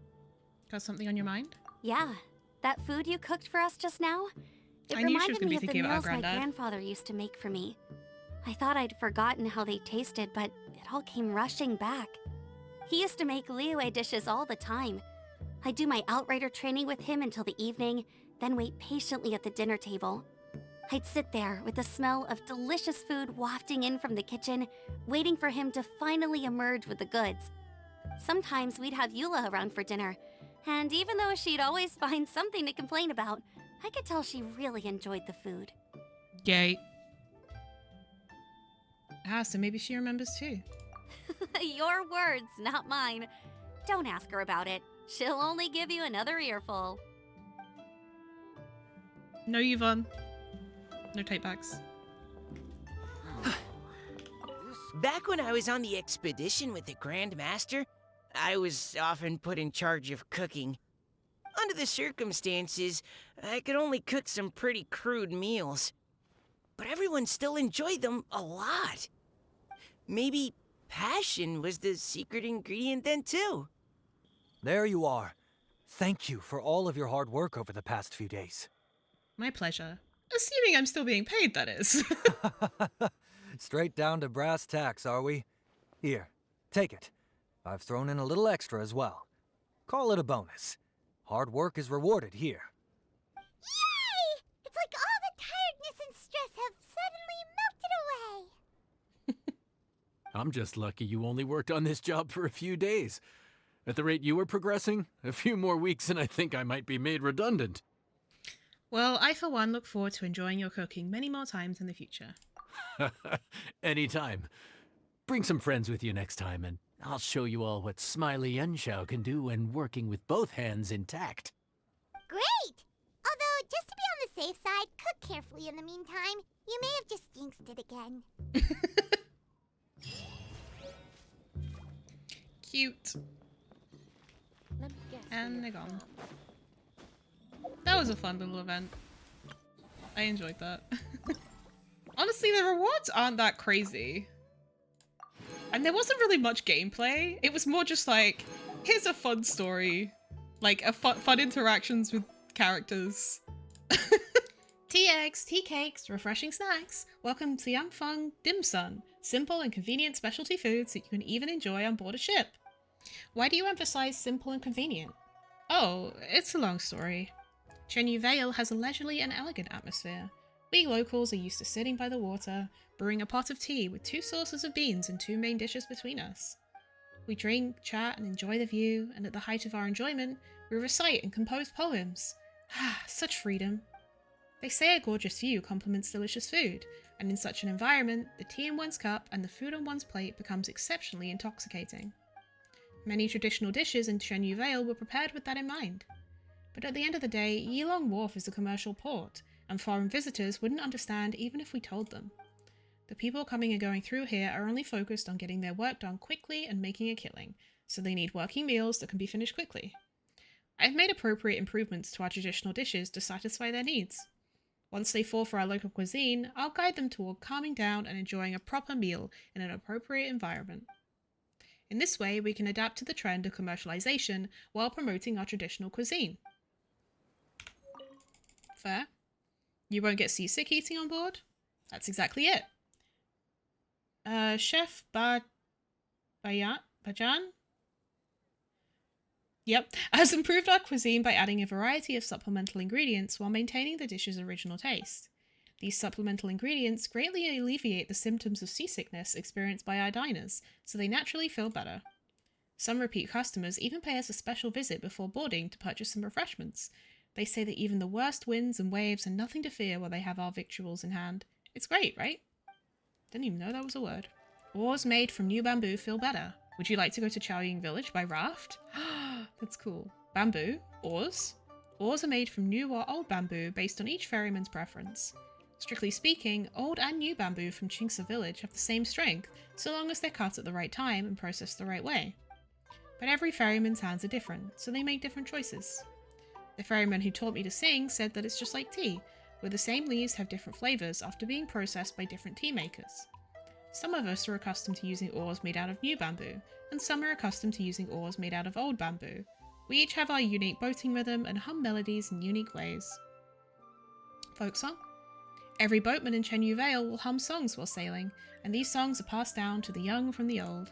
Got something on your mind? Yeah, that food you cooked for us just now? It I knew she was reminded gonna me be of the thinking about our meals my granddad. grandfather used to make for me. I thought I'd forgotten how they tasted, but it all came rushing back. He used to make Liyue dishes all the time. I'd do my outrider training with him until the evening, then wait patiently at the dinner table. I'd sit there with the smell of delicious food wafting in from the kitchen, waiting for him to finally emerge with the goods. Sometimes we'd have Eula around for dinner, and even though she'd always find something to complain about, I could tell she really enjoyed the food. Yay. So maybe she remembers too. Your words, not mine. Don't ask her about it. She'll only give you another earful. No, Yvonne. No takebacks. Back when I was on the expedition with the Grand Master, I was often put in charge of cooking. Under the circumstances, I could only cook some pretty crude meals. But everyone still enjoyed them a lot. Maybe passion was the secret ingredient then too. There you are. Thank you for all of your hard work over the past few days. My pleasure. Assuming I'm still being paid, that is. Straight down to brass tacks, are we? Here, take it. I've thrown in a little extra as well. Call it a bonus. Hard work is rewarded here. Yay! It's like all the tiredness and stress have suddenly melted away. I'm just lucky you only worked on this job for a few days. At the rate you were progressing, a few more weeks and I think I might be made redundant. Well, I for one look forward to enjoying your cooking many more times in the future. Anytime. Bring some friends with you next time and I'll show you all what Smiley Yanxiao can do when working with both hands intact. Great! Although, just to be on the safe side, cook carefully in the meantime. You may have just jinxed it again. Cute. Let me guess. And they're gone. That was a fun little event. I enjoyed that. Honestly, the rewards aren't that crazy. And there wasn't really much gameplay. It was more just like, here's a fun story. Like, fun interactions with characters. Tea eggs, tea cakes, refreshing snacks. Welcome to Yangfeng Dim Sum. Simple and convenient specialty foods that you can even enjoy on board a ship. Why do you emphasize simple and convenient? Oh, it's a long story. Chenyu Vale has a leisurely and elegant atmosphere. We locals are used to sitting by the water, brewing a pot of tea with 2 saucers of beans and 2 main dishes between us. We drink, chat, and enjoy the view, and at the height of our enjoyment, We recite and compose poems. Ah, such freedom. They say a gorgeous view complements delicious food, and in such an environment, the tea in one's cup and the food on one's plate becomes exceptionally intoxicating. Many traditional dishes in Chenyu Vale were prepared with that in mind. But at the end of the day, Yilong Wharf is a commercial port, and foreign visitors wouldn't understand even if we told them. The people coming and going through here are only focused on getting their work done quickly and making a killing, so they need working meals that can be finished quickly. I've made appropriate improvements to our traditional dishes to satisfy their needs. Once they fall for our local cuisine, I'll guide them toward calming down and enjoying a proper meal in an appropriate environment. In this way, we can adapt to the trend of commercialization while promoting our traditional cuisine. Fair? You won't get seasick eating on board? That's exactly it. Chef Bajan? Yep, has improved our cuisine by adding a variety of supplemental ingredients while maintaining the dish's original taste. These supplemental ingredients greatly alleviate the symptoms of seasickness experienced by our diners, so they naturally feel better. Some repeat customers even pay us a special visit before boarding to purchase some refreshments. They say that even the worst winds and waves are nothing to fear while they have our victuals in hand. It's great, right? Didn't even know that was a word. Oars made from new bamboo feel better. Would you like to go to Chaoying Village by raft? That's cool. Bamboo? Oars? Oars are made from new or old bamboo based on each ferryman's preference. Strictly speaking, old and new bamboo from Chingsa Village have the same strength, so long as they're cut at the right time and processed the right way. But every ferryman's hands are different, so they make different choices. The ferryman who taught me to sing said that it's just like tea, where the same leaves have different flavours after being processed by different tea makers. Some of us are accustomed to using oars made out of new bamboo, and some are accustomed to using oars made out of old bamboo. We each have our unique boating rhythm and hum melodies in unique ways. Folk song? Every boatman in Chenyu Vale will hum songs while sailing, and these songs are passed down to the young from the old.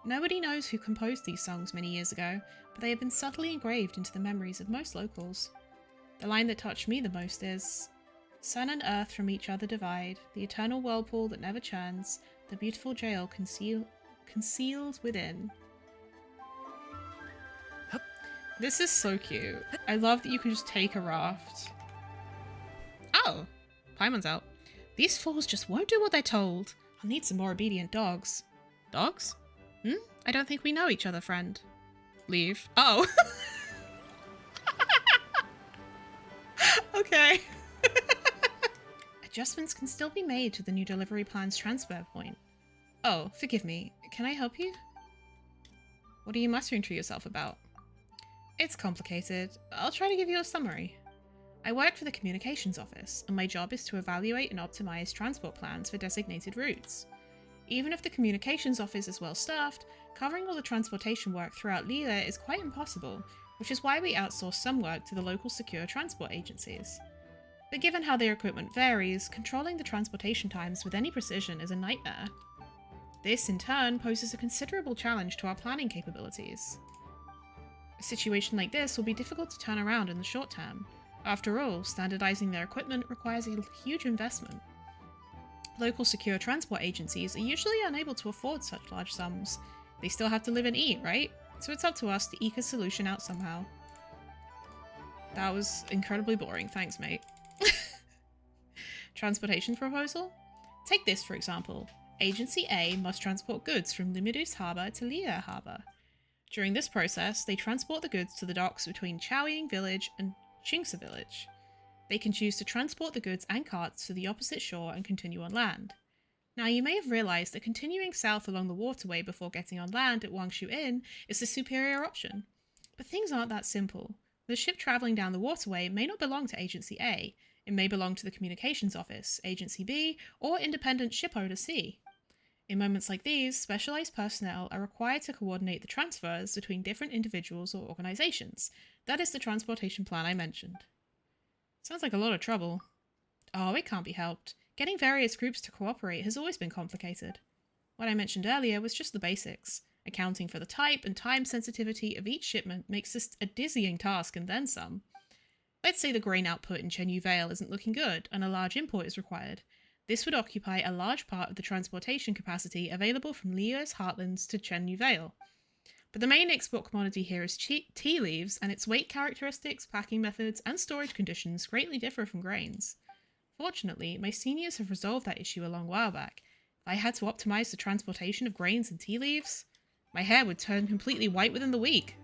Nobody knows who composed these songs many years ago, but they have been subtly engraved into the memories of most locals. The line that touched me the most is, "Sun and earth from each other divide, the eternal whirlpool that never churns, the beautiful jail concealed within." This is so cute. I love that you can just take a raft. Oh, Paimon's out. These fools just won't do what they're told. I'll need some more obedient dogs. Dogs? I don't think we know each other, friend. Leave. Oh. Okay. Adjustments can still be made to the new delivery plan's transfer point. Oh, forgive me. Can I help you? What are you muttering to yourself about? It's complicated. I'll try to give you a summary. I work for the communications office, and my job is to evaluate and optimize transport plans for designated routes. Even if the communications office is well staffed, covering all the transportation work throughout Liyue is quite impossible, which is why we outsource some work to the local secure transport agencies. But given how their equipment varies, controlling the transportation times with any precision is a nightmare. This, in turn, poses a considerable challenge to our planning capabilities. A situation like this will be difficult to turn around in the short term. After all, standardizing their equipment requires a huge investment. Local secure transport agencies are usually unable to afford such large sums. They still have to live and eat, right? So it's up to us to eke a solution out somehow. That was incredibly boring, thanks mate. Transportation proposal? Take this for example. Agency A must transport goods from Limidus Harbour to Liyue Harbour. During this process, they transport the goods to the docks between Chaoying Village and Chingsa Village. They can choose to transport the goods and carts to the opposite shore and continue on land. Now you may have realised that continuing south along the waterway before getting on land at Wangshu Inn is the superior option. But things aren't that simple. The ship travelling down the waterway may not belong to Agency A. It may belong to the Communications Office, Agency B, or independent shipowner C. In moments like these, specialised personnel are required to coordinate the transfers between different individuals or organisations. That is the transportation plan I mentioned. Sounds like a lot of trouble. Oh, it can't be helped. Getting various groups to cooperate has always been complicated. What I mentioned earlier was just the basics. Accounting for the type and time sensitivity of each shipment makes this a dizzying task and then some. Let's say the grain output in Chenyu Vale isn't looking good and a large import is required. This would occupy a large part of the transportation capacity available from Liyue's heartlands to Chenyu Vale. But the main export commodity here is tea leaves, and its weight characteristics, packing methods, and storage conditions greatly differ from grains. Fortunately, my seniors have resolved that issue a long while back. If I had to optimize the transportation of grains and tea leaves, my hair would turn completely white within the week.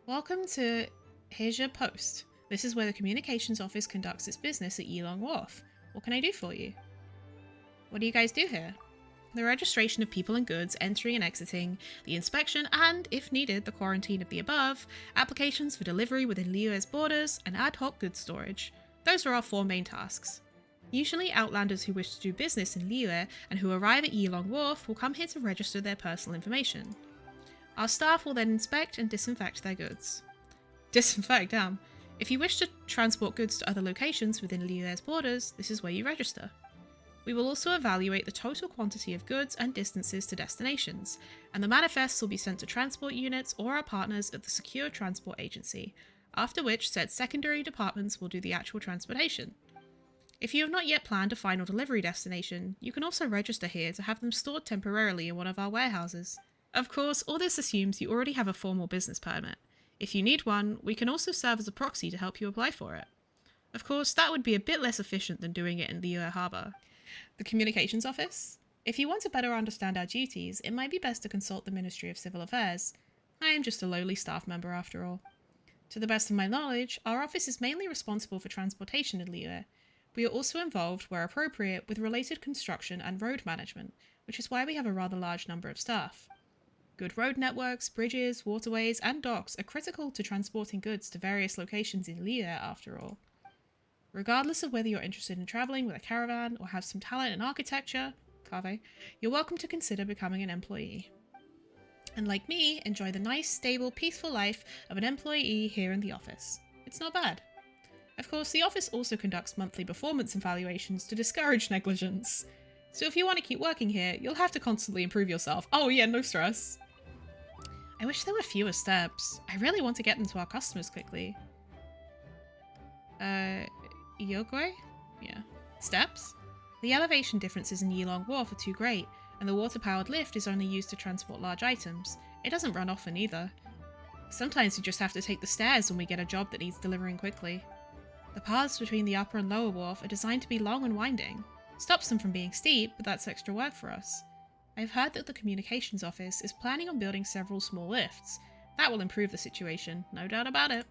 Welcome to Here's Your Post. This is where the communications office conducts its business at Yilong Wharf. What can I do for you? What do you guys do here? The registration of people and goods entering and exiting, the inspection and, if needed, the quarantine of the above, applications for delivery within Liyue's borders, and ad hoc goods storage. Those are our 4 main tasks. Usually, outlanders who wish to do business in Liyue and who arrive at Yilong Wharf will come here to register their personal information. Our staff will then inspect and disinfect their goods. Disinfect, damn. If you wish to transport goods to other locations within Liyue's borders, this is where you register. We will also evaluate the total quantity of goods and distances to destinations, and the manifests will be sent to transport units or our partners at the Secure Transport Agency, after which said secondary departments will do the actual transportation. If you have not yet planned a final delivery destination, you can also register here to have them stored temporarily in one of our warehouses. Of course, all this assumes you already have a formal business permit. If you need one, we can also serve as a proxy to help you apply for it. Of course, that would be a bit less efficient than doing it in Liyue Harbour. The Communications Office? If you want to better understand our duties, it might be best to consult the Ministry of Civil Affairs. I am just a lowly staff member after all. To the best of my knowledge, our office is mainly responsible for transportation in Liyue. We are also involved, where appropriate, with related construction and road management, which is why we have a rather large number of staff. Good road networks, bridges, waterways, and docks are critical to transporting goods to various locations in Liyue after all. Regardless of whether you're interested in travelling with a caravan or have some talent in architecture, Cave, you're welcome to consider becoming an employee. And like me, enjoy the nice, stable, peaceful life of an employee here in the office. It's not bad. Of course, the office also conducts monthly performance evaluations to discourage negligence. So if you want to keep working here, you'll have to constantly improve yourself. Oh yeah, no stress. I wish there were fewer steps. I really want to get them to our customers quickly. Yokoi? Yeah. Steps? The elevation differences in Yilong Wharf are too great, and the water-powered lift is only used to transport large items. It doesn't run often either. Sometimes you just have to take the stairs when we get a job that needs delivering quickly. The paths between the upper and lower wharf are designed to be long and winding. Stops them from being steep, but that's extra work for us. I've heard that the communications office is planning on building several small lifts. That will improve the situation, no doubt about it.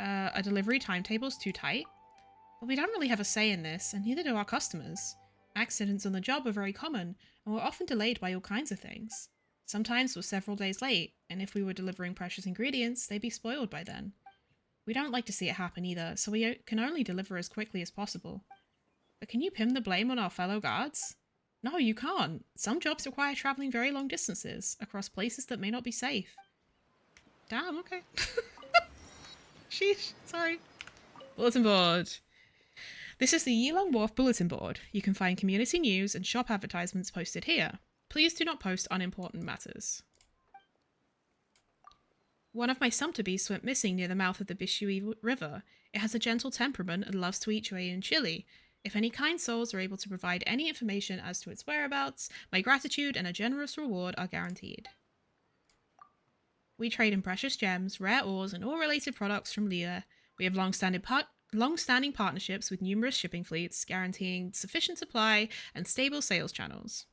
Are delivery timetables too tight? Well, we don't really have a say in this, and neither do our customers. Accidents on the job are very common, and we're often delayed by all kinds of things. Sometimes we're several days late, and if we were delivering precious ingredients, they'd be spoiled by then. We don't like to see it happen either, so we can only deliver as quickly as possible. But can you pin the blame on our fellow guards? No, you can't. Some jobs require travelling very long distances, across places that may not be safe. Damn, okay. Sheesh, sorry. Bulletin board. This is the Yilong Wharf Bulletin Board. You can find community news and shop advertisements posted here. Please do not post unimportant matters. One of my sumpter-beasts went missing near the mouth of the Bishui River. It has a gentle temperament and loves to eat Jueyun chili. If any kind souls are able to provide any information as to its whereabouts, my gratitude and a generous reward are guaranteed. We trade in precious gems, rare ores, and all related products from Liyue. We have long-standing partnerships with numerous shipping fleets, guaranteeing sufficient supply and stable sales channels.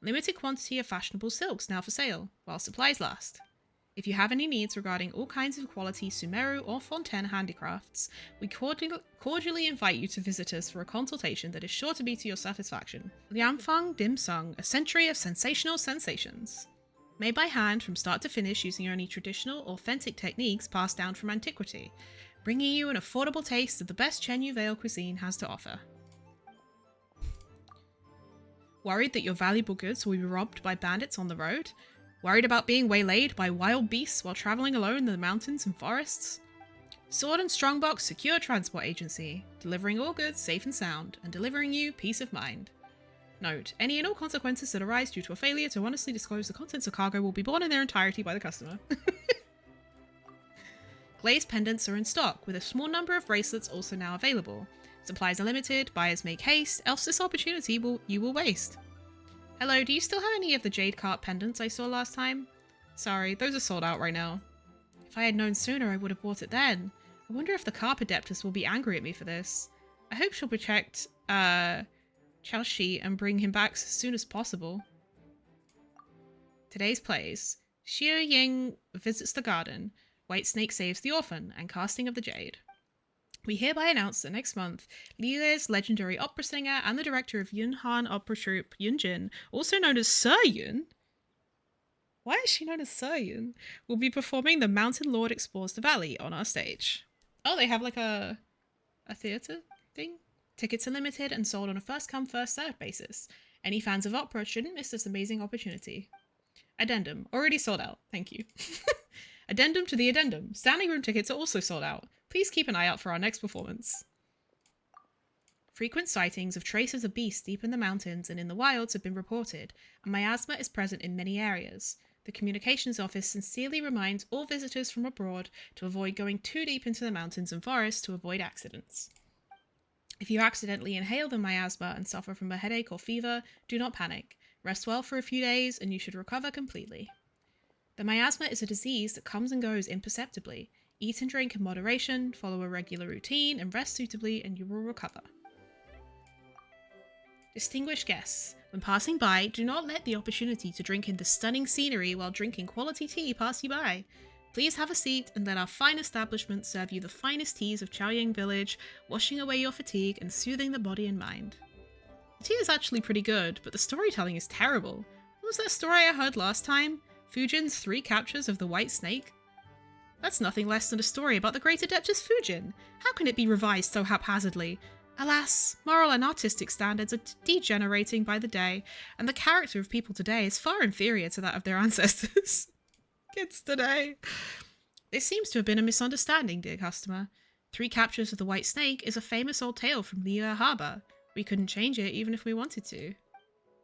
Limited quantity of fashionable silks now for sale, while supplies last. If you have any needs regarding all kinds of quality Sumeru or Fontaine handicrafts, we cordially invite you to visit us for a consultation that is sure to be to your satisfaction. Lianfeng Dim Sung, a century of sensational sensations. Made by hand from start to finish using only traditional, authentic techniques passed down from antiquity, bringing you an affordable taste of the best Chenyu Vale cuisine has to offer. Worried that your valuable goods will be robbed by bandits on the road? Worried about being waylaid by wild beasts while travelling alone in the mountains and forests? Sword and Strongbox Secure Transport Agency, delivering all goods safe and sound, and delivering you peace of mind. Note, any and all consequences that arise due to a failure to honestly disclose the contents of cargo will be borne in their entirety by the customer. Glazed pendants are in stock, with a small number of bracelets also now available. Supplies are limited, buyers make haste, else this opportunity you will waste. Hello, do you still have any of the jade carp pendants I saw last time? Sorry, those are sold out right now. If I had known sooner, I would have bought it then. I wonder if the carp adeptus will be angry at me for this. I hope she'll protect, Chaoshi and bring him back as soon as possible. Today's plays. Xiao Ying visits the garden, White Snake saves the orphan, and casting of the jade. We hereby announce that next month, Liyue's legendary opera singer and the director of Yunhan Opera Troupe, Yunjin, also known as Sir Yun, why is she known as Sir Yun, will be performing The Mountain Lord Explores the Valley on our stage. Oh, they have like a theatre thing? Tickets are limited and sold on a first-come, first-served basis. Any fans of opera shouldn't miss this amazing opportunity. Addendum. Already sold out. Thank you. Addendum to the addendum. Standing room tickets are also sold out. Please keep an eye out for our next performance. Frequent sightings of traces of beasts deep in the mountains and in the wilds have been reported, and miasma is present in many areas. The Communications Office sincerely reminds all visitors from abroad to avoid going too deep into the mountains and forests to avoid accidents. If you accidentally inhale the miasma and suffer from a headache or fever, do not panic. Rest well for a few days and you should recover completely. The miasma is a disease that comes and goes imperceptibly. Eat and drink in moderation, follow a regular routine, and rest suitably and you will recover. Distinguished guests, when passing by, do not let the opportunity to drink in the stunning scenery while drinking quality tea pass you by. Please have a seat and let our fine establishment serve you the finest teas of Chaoyang Village, washing away your fatigue and soothing the body and mind. The tea is actually pretty good, but the storytelling is terrible. What was that story I heard last time? Fujin's 3 captures of the White Snake? That's nothing less than a story about the great Adeptus Fujin. How can it be revised so haphazardly? Alas, moral and artistic standards are degenerating by the day, and the character of people today is far inferior to that of their ancestors. Kids today. This seems to have been a misunderstanding, dear customer. 3 captures of the White Snake is a famous old tale from Liyue Harbor. We couldn't change it even if we wanted to.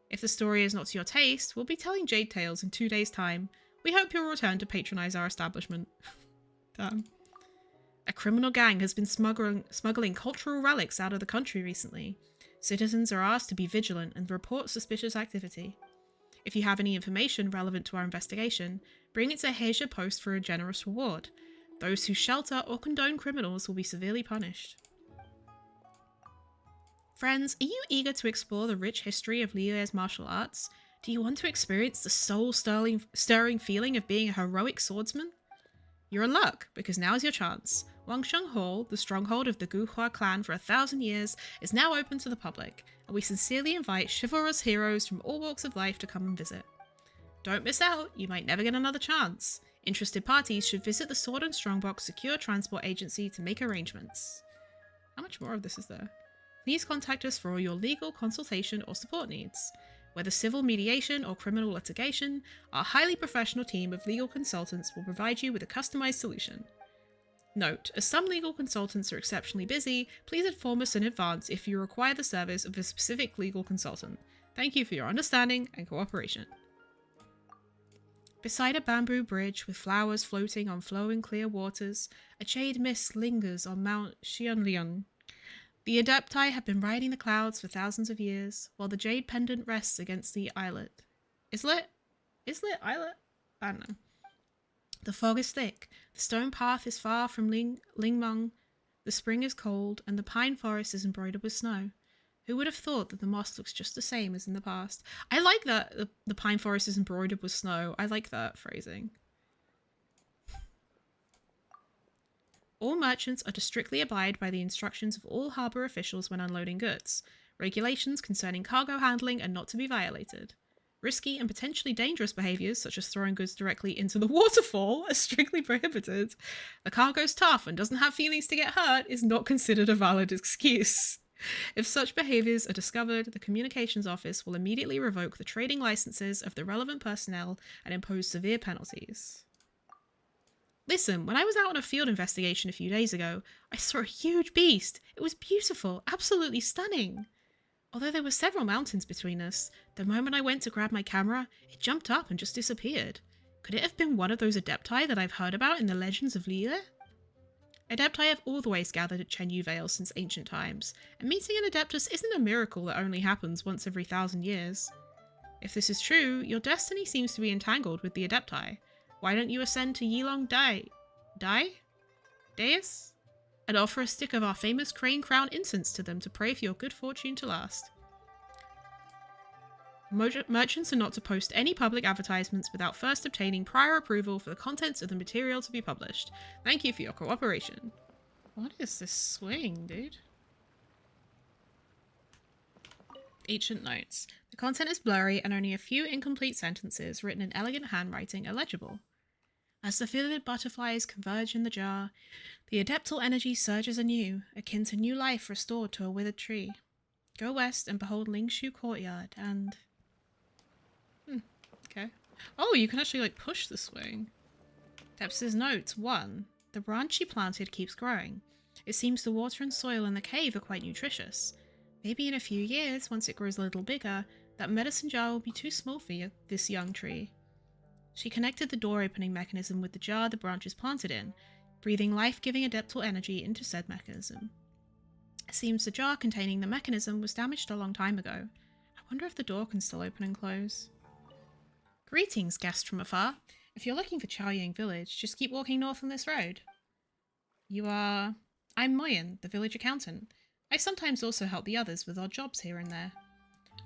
If the story is not to your taste, we'll be telling Jade Tales in 2 days' time. We hope you'll return to patronize our establishment. Damn. A criminal gang has been smuggling cultural relics out of the country recently. Citizens are asked to be vigilant and report suspicious activity. If you have any information relevant to our investigation, bring it to Heisha Post for a generous reward. Those who shelter or condone criminals will be severely punished. Friends, are you eager to explore the rich history of Liyue's martial arts? Do you want to experience the soul-stirring feeling of being a heroic swordsman? You're in luck, because now is your chance. Wangsheng Hall, the stronghold of the Guhua clan for 1,000 years, is now open to the public, and we sincerely invite chivalrous heroes from all walks of life to come and visit. Don't miss out, you might never get another chance. Interested parties should visit the Sword and Strongbox Secure Transport Agency to make arrangements. How much more of this is there? Please contact us for all your legal consultation or support needs. Whether civil mediation or criminal litigation, our highly professional team of legal consultants will provide you with a customized solution. Note, as some legal consultants are exceptionally busy, please inform us in advance if you require the service of a specific legal consultant. Thank you for your understanding and cooperation. Beside a bamboo bridge with flowers floating on flowing clear waters, a jade mist lingers on Mount Xianliang. The Adepti have been riding the clouds for thousands of years, while the jade pendant rests against the islet. Islet? Islet? I don't know. The fog is thick, the stone path is far from Lingmeng, the spring is cold, and the pine forest is embroidered with snow. Who would have thought that the moss looks just the same as in the past? I like that the pine forest is embroidered with snow. I like that phrasing. All merchants are to strictly abide by the instructions of all harbour officials when unloading goods. Regulations concerning cargo handling are not to be violated. Risky and potentially dangerous behaviours, such as throwing goods directly into the waterfall, are strictly prohibited. The cargo's tough and doesn't have feelings to get hurt is not considered a valid excuse. If such behaviours are discovered, the Communications Office will immediately revoke the trading licences of the relevant personnel and impose severe penalties. Listen, when I was out on a field investigation a few days ago, I saw a huge beast. It was beautiful, absolutely stunning. Although there were several mountains between us, the moment I went to grab my camera, it jumped up and just disappeared. Could it have been one of those Adepti that I've heard about in the legends of Liyue? Adepti have always gathered at Chenyu Vale since ancient times, and meeting an Adeptus isn't a miracle that only happens once every 1,000 years. If this is true, your destiny seems to be entangled with the Adepti. Why don't you ascend to Yilong Dais? And offer a stick of our famous crane crown incense to them to pray for your good fortune to last. Merchants are not to post any public advertisements without first obtaining prior approval for the contents of the material to be published. Thank you for your cooperation. What is this swing, dude? Ancient notes. The content is blurry and only a few incomplete sentences written in elegant handwriting are legible. As the vivid butterflies converge in the jar, the adeptal energy surges anew, akin to new life restored to a withered tree. Go west and behold Lingshu Courtyard and... okay. Oh, you can actually, like, push the swing. Deps's notes. 1. The branch she planted keeps growing. It seems the water and soil in the cave are quite nutritious. Maybe in a few years, once it grows a little bigger, that medicine jar will be too small for this young tree. She connected the door-opening mechanism with the jar the branch is planted in, breathing life-giving adeptal energy into said mechanism. It seems the jar containing the mechanism was damaged a long time ago. I wonder if the door can still open and close. Greetings, guest from afar. If you're looking for Chaoying Village, just keep walking north on this road. You are... I'm Moyen, the village accountant. I sometimes also help the others with odd jobs here and there.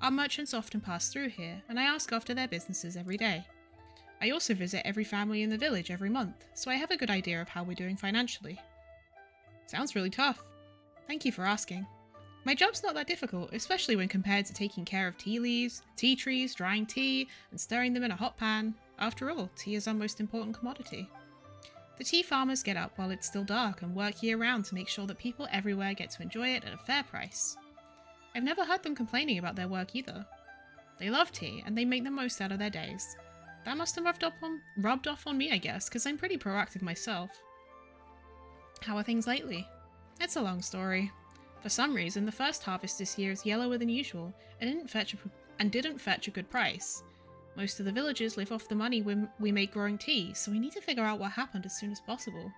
Our merchants often pass through here, and I ask after their businesses every day. I also visit every family in the village every month, so I have a good idea of how we're doing financially. Sounds really tough. Thank you for asking. My job's not that difficult, especially when compared to taking care of tea leaves, tea trees, drying tea, and stirring them in a hot pan. After all, tea is our most important commodity. The tea farmers get up while it's still dark and work year-round to make sure that people everywhere get to enjoy it at a fair price. I've never heard them complaining about their work either. They love tea, and they make the most out of their days. That must have rubbed off on me, I guess, because I'm pretty proactive myself. How are things lately? It's a long story. For some reason, the first harvest this year is yellower than usual, and didn't fetch a good price. Most of the villagers live off the money we make growing tea, so we need to figure out what happened as soon as possible.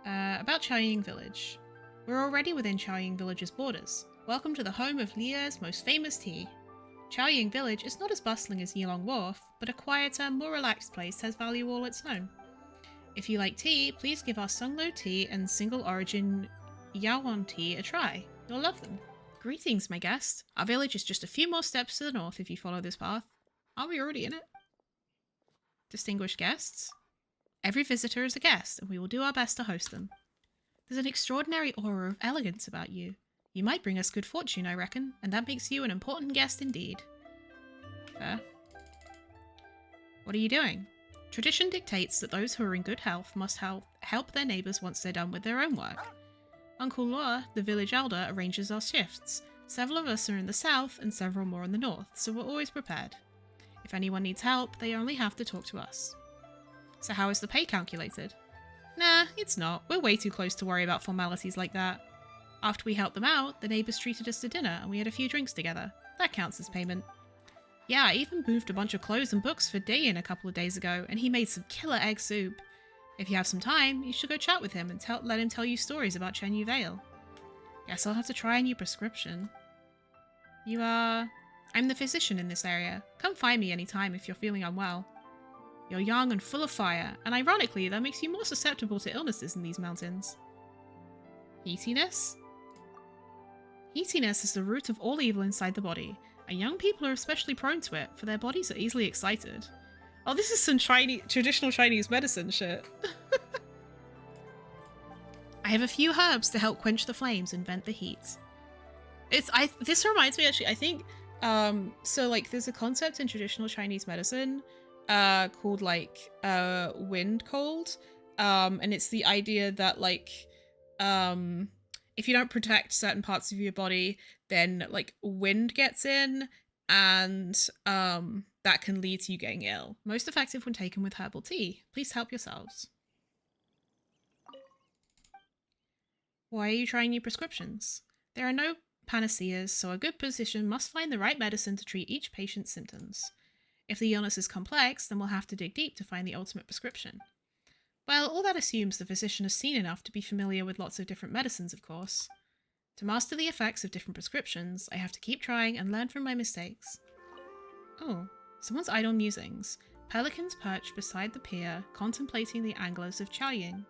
About Chaoying Village. We're already within Chaoying Village's borders. Welcome to the home of Lia's most famous tea. Chaoying Village is not as bustling as Yilong Wharf, but a quieter, more relaxed place has value all its own. If you like tea, please give our Sunglo tea and single origin Yawan tea a try. You'll love them. Greetings, my guest. Our village is just a few more steps to the north if you follow this path. Are we already in it? Distinguished guests? Every visitor is a guest, and we will do our best to host them. There's an extraordinary aura of elegance about you. You might bring us good fortune, I reckon, and that makes you an important guest indeed. Fair. What are you doing? Tradition dictates that those who are in good health must help their neighbours once they're done with their own work. Uncle Loa, the village elder, arranges our shifts. Several of us are in the south and several more in the north, so we're always prepared. If anyone needs help, they only have to talk to us. So how is the pay calculated? Nah, it's not. We're way too close to worry about formalities like that. After we helped them out, the neighbours treated us to dinner and we had a few drinks together. That counts as payment. Yeah, I even moved a bunch of clothes and books for Dayan a couple of days ago, and he made some killer egg soup. If you have some time, you should go chat with him and let him tell you stories about Chenyu Vale. Guess I'll have to try a new prescription. You are... I'm the physician in this area. Come find me anytime if you're feeling unwell. You're young and full of fire, and ironically, that makes you more susceptible to illnesses in these mountains. Heatiness? Heatiness is the root of all evil inside the body, and young people are especially prone to it, for their bodies are easily excited. Oh, this is some traditional Chinese medicine shit. I have a few herbs to help quench the flames and vent the heat. This reminds me, actually, I think, so, like, there's a concept in traditional Chinese medicine, called, like, wind cold, and it's the idea that, like, if you don't protect certain parts of your body, then, like, wind gets in, and, that can lead to you getting ill. Most effective when taken with herbal tea. Please help yourselves. Why are you trying new prescriptions? There are no panaceas, so a good physician must find the right medicine to treat each patient's symptoms. If the illness is complex, then we'll have to dig deep to find the ultimate prescription. Well, all that assumes the physician has seen enough to be familiar with lots of different medicines, of course. To master the effects of different prescriptions, I have to keep trying and learn from my mistakes. Oh, someone's idle musings. Pelicans perch beside the pier, contemplating the anglers of Chaoying.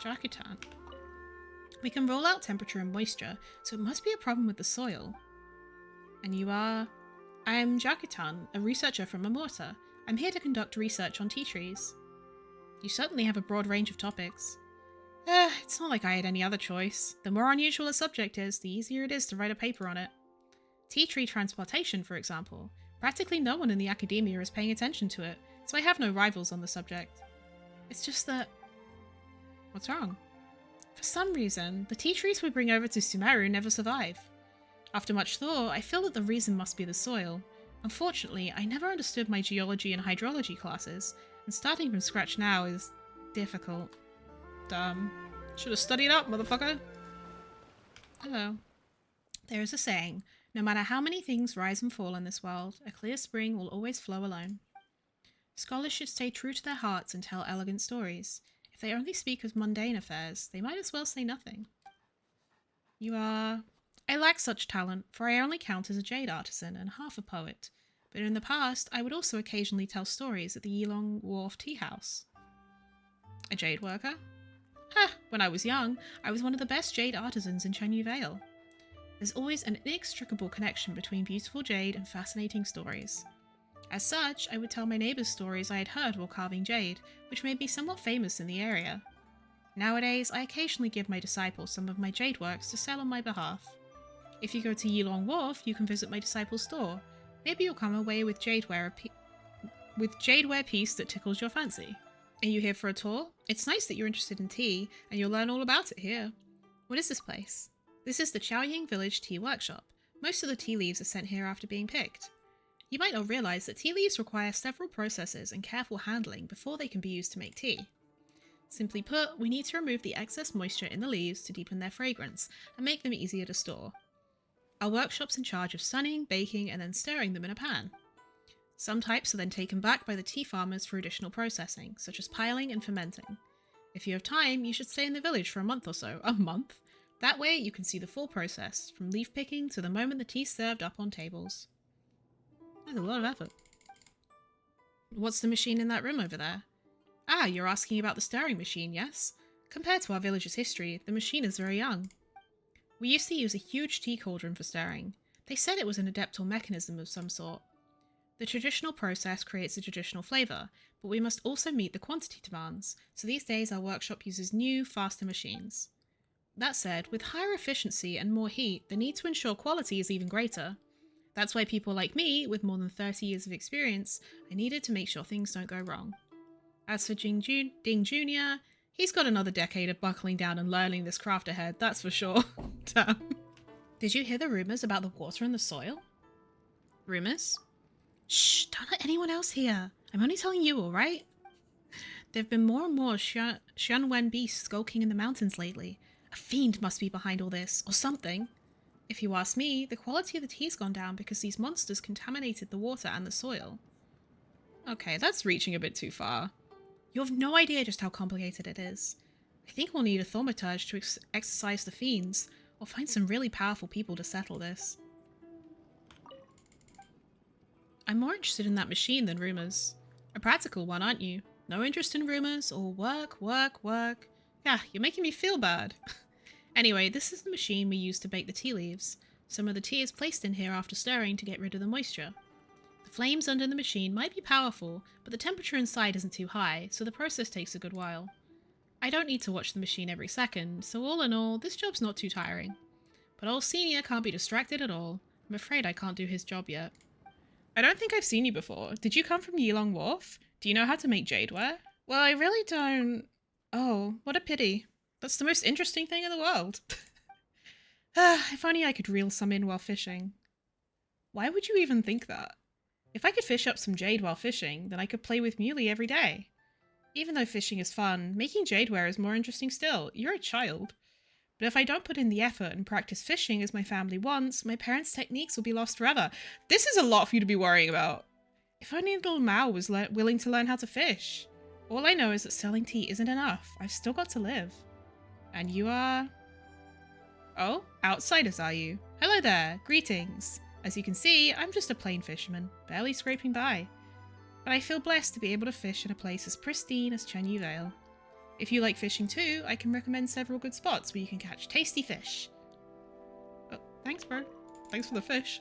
Jakutan. We can roll out temperature and moisture, so it must be a problem with the soil. And you are? I am Jakutan, a researcher from Amorta. I'm here to conduct research on tea trees. You certainly have a broad range of topics. It's not like I had any other choice. The more unusual a subject is, the easier it is to write a paper on it. Tea tree transplantation, for example. Practically no one in the academia is paying attention to it, so I have no rivals on the subject. It's just that... What's wrong? For some reason, the tea trees we bring over to Sumeru never survive. After much thought, I feel that the reason must be the soil. Unfortunately, I never understood my geology and hydrology classes, and starting from scratch now is difficult. Dumb. Should have studied up, motherfucker. Hello. There is a saying, no matter how many things rise and fall in this world, a clear spring will always flow alone. Scholars should stay true to their hearts and tell elegant stories. If they only speak of mundane affairs, they might as well say nothing. You are... I lack such talent, for I only count as a jade artisan and half a poet. But in the past, I would also occasionally tell stories at the Yilong Wharf Tea House. A jade worker? When I was young, I was one of the best jade artisans in Chenyu Vale. There's always an inextricable connection between beautiful jade and fascinating stories. As such, I would tell my neighbours stories I had heard while carving jade, which made me somewhat famous in the area. Nowadays, I occasionally give my disciples some of my jade works to sell on my behalf. If you go to Yilong Wharf, you can visit my disciple's store. Maybe you'll come away with jadeware piece that tickles your fancy. Are you here for a tour? It's nice that you're interested in tea, and you'll learn all about it here. What is this place? This is the Chaoying Village Tea Workshop. Most of the tea leaves are sent here after being picked. You might not realise that tea leaves require several processes and careful handling before they can be used to make tea. Simply put, we need to remove the excess moisture in the leaves to deepen their fragrance and make them easier to store. Our workshop's in charge of sunning, baking, and then stirring them in a pan. Some types are then taken back by the tea farmers for additional processing, such as piling and fermenting. If you have time, you should stay in the village for a month or so. A month? That way you can see the full process, from leaf picking to the moment the tea's served up on tables. That's a lot of effort. What's the machine in that room over there? Ah, you're asking about the stirring machine, yes? Compared to our village's history, the machine is very young. We used to use a huge tea cauldron for stirring. They said it was an adeptal mechanism of some sort. The traditional process creates a traditional flavour, but we must also meet the quantity demands, so these days our workshop uses new, faster machines. That said, with higher efficiency and more heat, the need to ensure quality is even greater. That's why people like me, with more than 30 years of experience, are needed to make sure things don't go wrong. As for Ding Jr., he's got another decade of buckling down and learning this craft ahead, that's for sure. Damn. Did you hear the rumours about the water and the soil? Rumours? Shh, don't let anyone else hear. I'm only telling you, alright? There have been more and more Xianwen beasts skulking in the mountains lately. A fiend must be behind all this, or something. If you ask me, the quality of the tea's gone down because these monsters contaminated the water and the soil. Okay, that's reaching a bit too far. You have no idea just how complicated it is. I think we'll need a thaumaturge to exorcise the fiends, or find some really powerful people to settle this. I'm more interested in that machine than rumours. A practical one, aren't you? No interest in rumours, or work. Yeah, you're making me feel bad. Anyway, this is the machine we use to bake the tea leaves. Some of the tea is placed in here after stirring to get rid of the moisture. The flames under the machine might be powerful, but the temperature inside isn't too high, so the process takes a good while. I don't need to watch the machine every second, so all in all, this job's not too tiring. But old Senior can't be distracted at all. I'm afraid I can't do his job yet. I don't think I've seen you before. Did you come from Yilong Wharf? Do you know how to make jadeware? Well, I really don't... Oh, what a pity. That's the most interesting thing in the world. If only I could reel some in while fishing. Why would you even think that? If I could fish up some jade while fishing, then I could play with Muley every day. Even though fishing is fun, making jadeware is more interesting still. You're a child. But if I don't put in the effort and practice fishing as my family wants, my parents' techniques will be lost forever. This is a lot for you to be worrying about. If only little Mao was willing to learn how to fish. All I know is that selling tea isn't enough. I've still got to live. And you are... Oh, outsiders are you? Hello there, greetings. As you can see, I'm just a plain fisherman, barely scraping by. But I feel blessed to be able to fish in a place as pristine as Chenyu Vale. If you like fishing too, I can recommend several good spots where you can catch tasty fish. Oh, thanks, bro. Thanks for the fish.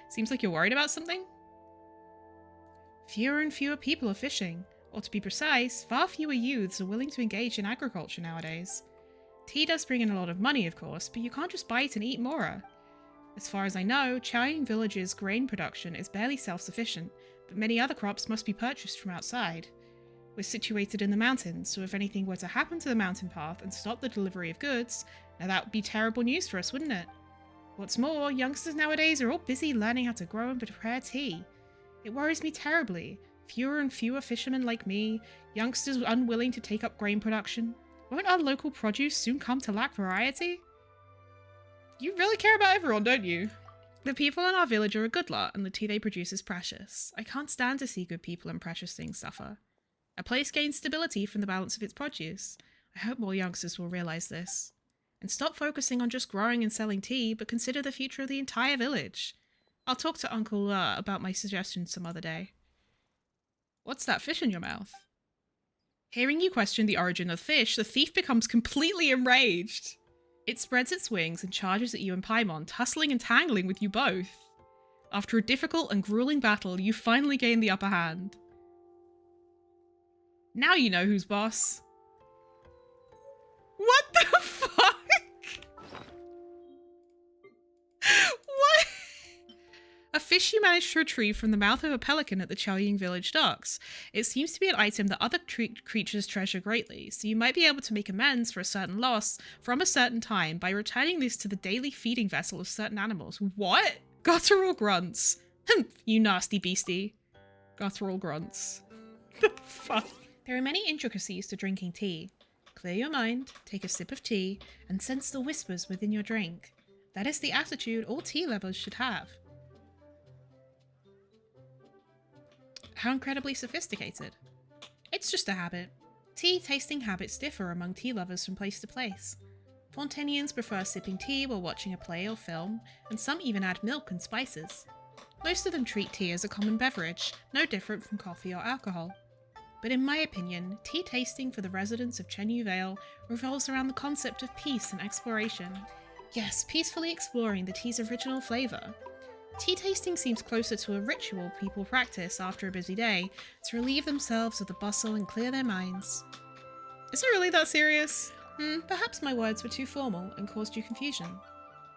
Seems like you're worried about something? Fewer and fewer people are fishing, or to be precise, far fewer youths are willing to engage in agriculture nowadays. Tea does bring in a lot of money, of course, but you can't just buy it and eat Mora. As far as I know, Chaoying Village's grain production is barely self-sufficient, but many other crops must be purchased from outside. We're situated in the mountains, so if anything were to happen to the mountain path and stop the delivery of goods, now that would be terrible news for us, wouldn't it? What's more, youngsters nowadays are all busy learning how to grow and prepare tea. It worries me terribly. Fewer and fewer fishermen like me, youngsters unwilling to take up grain production. Won't our local produce soon come to lack variety? You really care about everyone, don't you? The people in our village are a good lot, and the tea they produce is precious. I can't stand to see good people and precious things suffer. A place gains stability from the balance of its produce. I hope more youngsters will realise this. And stop focusing on just growing and selling tea, but consider the future of the entire village. I'll talk to Uncle about my suggestions some other day. What's that fish in your mouth? Hearing you question the origin of the fish, the thief becomes completely enraged. It spreads its wings and charges at you and Paimon, tussling and tangling with you both. After a difficult and grueling battle, you finally gain the upper hand. Now you know who's boss. What the fuck? What? A fish you managed to retrieve from the mouth of a pelican at the Chaoying village docks. It seems to be an item that other creatures treasure greatly, so you might be able to make amends for a certain loss from a certain time by returning this to the daily feeding vessel of certain animals. What? Guttural grunts. You nasty beastie. Guttural grunts. The fuck? There are many intricacies to drinking tea. Clear your mind, take a sip of tea, and sense the whispers within your drink. That is the attitude all tea lovers should have. How incredibly sophisticated. It's just a habit. Tea tasting habits differ among tea lovers from place to place. Fontainians prefer sipping tea while watching a play or film, and some even add milk and spices. Most of them treat tea as a common beverage, no different from coffee or alcohol. But in my opinion, tea tasting for the residents of Chenyu Vale revolves around the concept of peace and exploration. Yes, peacefully exploring the tea's original flavour. Tea tasting seems closer to a ritual people practice after a busy day to relieve themselves of the bustle and clear their minds. Is it really that serious? Perhaps my words were too formal and caused you confusion.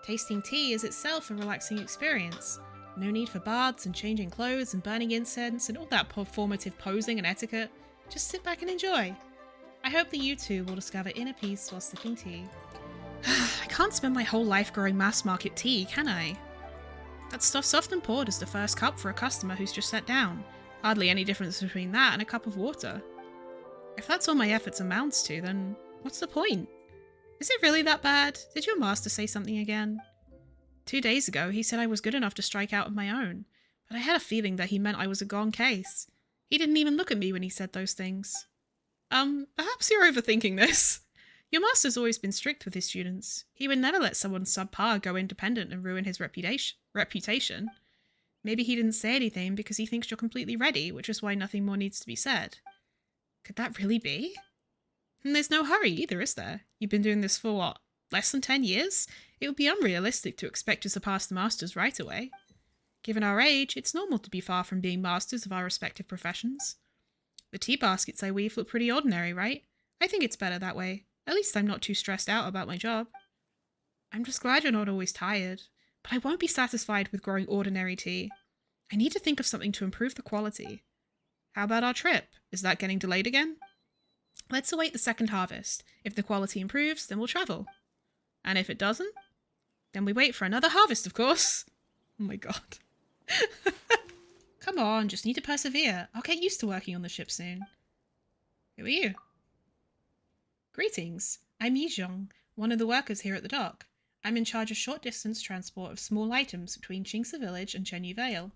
Tasting tea is itself a relaxing experience. No need for baths and changing clothes and burning incense and all that performative posing and etiquette. Just sit back and enjoy. I hope that you too will discover inner peace while sipping tea. I can't spend my whole life growing mass market tea, can I? That stuff's often poured as the first cup for a customer who's just sat down. Hardly any difference between that and a cup of water. If that's all my efforts amounts to, then what's the point? Is it really that bad? Did your master say something again? 2 days ago, he said I was good enough to strike out on my own, but I had a feeling that he meant I was a gone case. He didn't even look at me when he said those things. Perhaps you're overthinking this. Your master's always been strict with his students. He would never let someone subpar go independent and ruin his reputation. Maybe he didn't say anything because he thinks you're completely ready, which is why nothing more needs to be said. Could that really be? And there's no hurry either, is there? You've been doing this for what, less than 10 years? It would be unrealistic to expect to surpass the masters right away. Given our age, it's normal to be far from being masters of our respective professions. The tea baskets I weave look pretty ordinary, right? I think it's better that way. At least I'm not too stressed out about my job. I'm just glad you're not always tired, but I won't be satisfied with growing ordinary tea. I need to think of something to improve the quality. How about our trip? Is that getting delayed again? Let's await the second harvest. If the quality improves, then we'll travel. And if it doesn't, then we wait for another harvest, of course. Oh my god. Come on, just need to persevere. I'll get used to working on the ship soon. Who are you? Greetings. I'm Yizhong, one of the workers here at the dock. I'm in charge of short-distance transport of small items between Qingce Village and Chenyu Vale.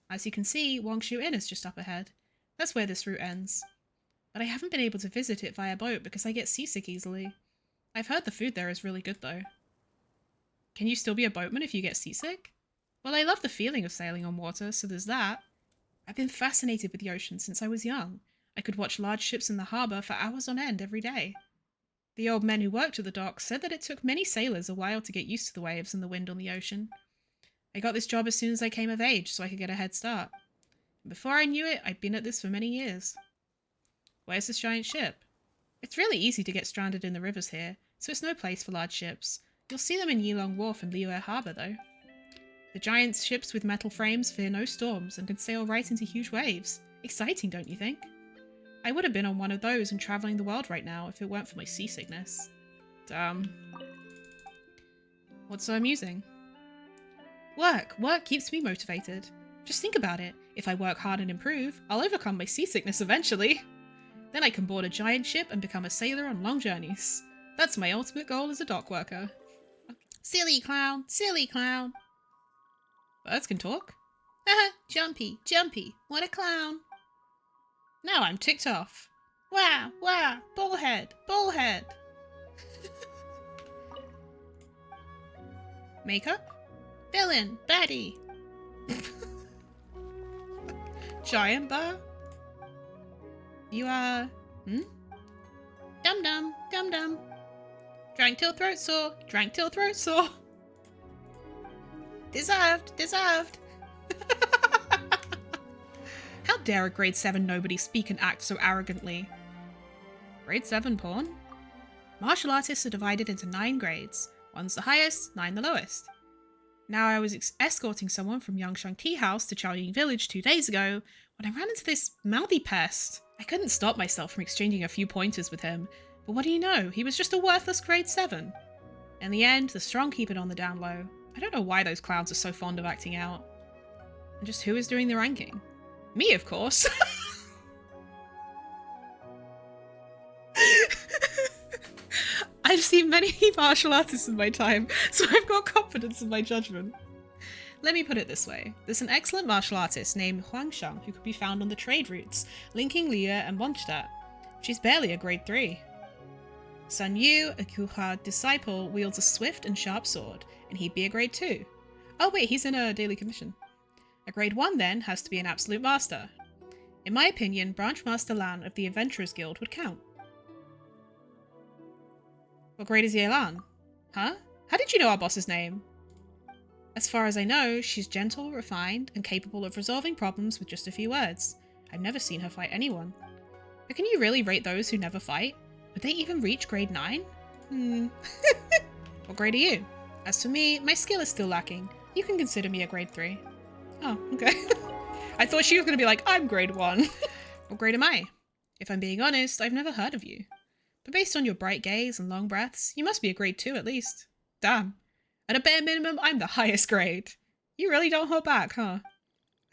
As you can see, Wangshu Inn is just up ahead. That's where this route ends. But I haven't been able to visit it via boat because I get seasick easily. I've heard the food there is really good though. Can you still be a boatman if you get seasick? Well, I love the feeling of sailing on water, so there's that. I've been fascinated with the ocean since I was young. I could watch large ships in the harbour for hours on end every day. The old men who worked at the docks said that it took many sailors a while to get used to the waves and the wind on the ocean. I got this job as soon as I came of age so I could get a head start. And before I knew it, I'd been at this for many years. Where's this giant ship? It's really easy to get stranded in the rivers here, so it's no place for large ships. You'll see them in Yilong Wharf and Liyue Harbour, though. The giant ships with metal frames fear no storms and can sail right into huge waves. Exciting, don't you think? I would have been on one of those and travelling the world right now if it weren't for my seasickness. Damn. What's so amusing? Work! Work keeps me motivated. Just think about it. If I work hard and improve, I'll overcome my seasickness eventually. Then I can board a giant ship and become a sailor on long journeys. That's my ultimate goal as a dock worker. Silly clown! Silly clown! Birds can talk? Haha, Jumpy, Jumpy, what a clown! Now I'm ticked off. Wow, wow, bullhead, bullhead! Makeup? Villain, baddie! Giant bar? You are... Dum-dum, dum-dum. Drank till throat sore, drank till throat sore. Deserved, deserved. How dare a grade 7 nobody speak and act so arrogantly? Grade 7 porn? Martial artists are divided into 9 grades. 1's the highest, 9 the lowest. Now I was escorting someone from Yangshang Tea House to Chaoying Village 2 days ago when I ran into this mouthy pest. I couldn't stop myself from exchanging a few pointers with him, but what do you know, he was just a worthless grade 7. In the end, the strong keep it on the down low. I don't know why those clowns are so fond of acting out. And just who is doing the ranking? Me, of course. I've seen many martial artists in my time, so I've got confidence in my judgment. Let me put it this way. There's an excellent martial artist named Huang Shang who could be found on the trade routes, linking Liyue and Mondstadt. She's barely a grade 3. Sun Yu, a Kuha disciple, wields a swift and sharp sword, and he'd be a grade 2. Oh wait, he's in a daily commission. A grade 1 then has to be an absolute master. In my opinion, Branch Master Lan of the Adventurers Guild would count. What grade is Ye Lan? Huh? How did you know our boss's name? As far as I know, she's gentle, refined, and capable of resolving problems with just a few words. I've never seen her fight anyone. But can you really rate those who never fight? Would they even reach grade 9? What grade are you? As for me, my skill is still lacking. You can consider me a grade 3. Oh, okay. I thought she was going to be like, I'm grade 1. What grade am I? If I'm being honest, I've never heard of you. But based on your bright gaze and long breaths, you must be a grade 2 at least. Damn. At a bare minimum, I'm the highest grade. You really don't hold back, huh?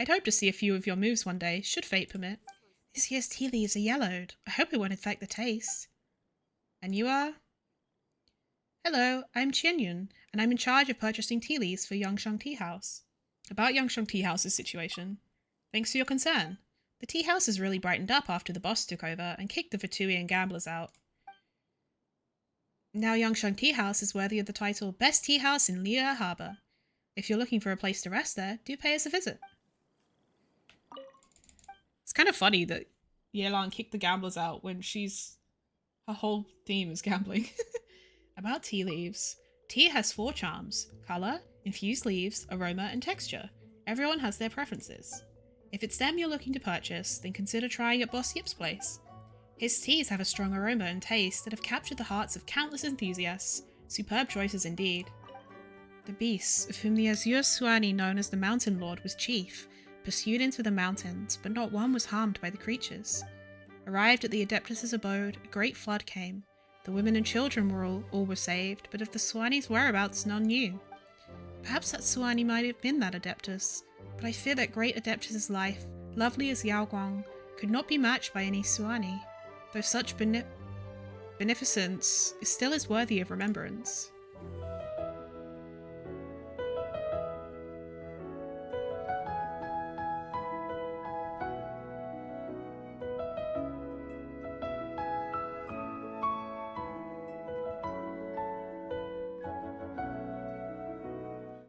I'd hope to see a few of your moves one day, should fate permit. This year's tea leaves are yellowed. I hope it won't affect the taste. And you are? Hello, I'm Chenyu, and I'm in charge of purchasing tea leaves for Yangshang Tea House. About Yangshang Tea House's situation. Thanks for your concern. The tea house has really brightened up after the boss took over and kicked the Vituian gamblers out. Now Yangshang Tea House is worthy of the title Best Tea House in Liyue Harbour. If you're looking for a place to rest there, do pay us a visit. It's kind of funny that Yelan kicked the gamblers out when her whole theme is gambling. About tea leaves. Tea has 4 charms: colour, infused leaves, aroma, and texture. Everyone has their preferences. If it's them you're looking to purchase, then consider trying at Boss Yip's place. His teas have a strong aroma and taste that have captured the hearts of countless enthusiasts. Superb choices indeed. The beast, of whom the Azure Suani known as the Mountain Lord was chief, pursued into the mountains, but not one was harmed by the creatures. Arrived at the Adeptus' abode, a great flood came. The women and children all were saved, but of the Suani's whereabouts none knew. Perhaps that Suani might have been that Adeptus, but I fear that great Adeptus' life, lovely as Yaoguang, could not be matched by any Suani, though such beneficence still is worthy of remembrance.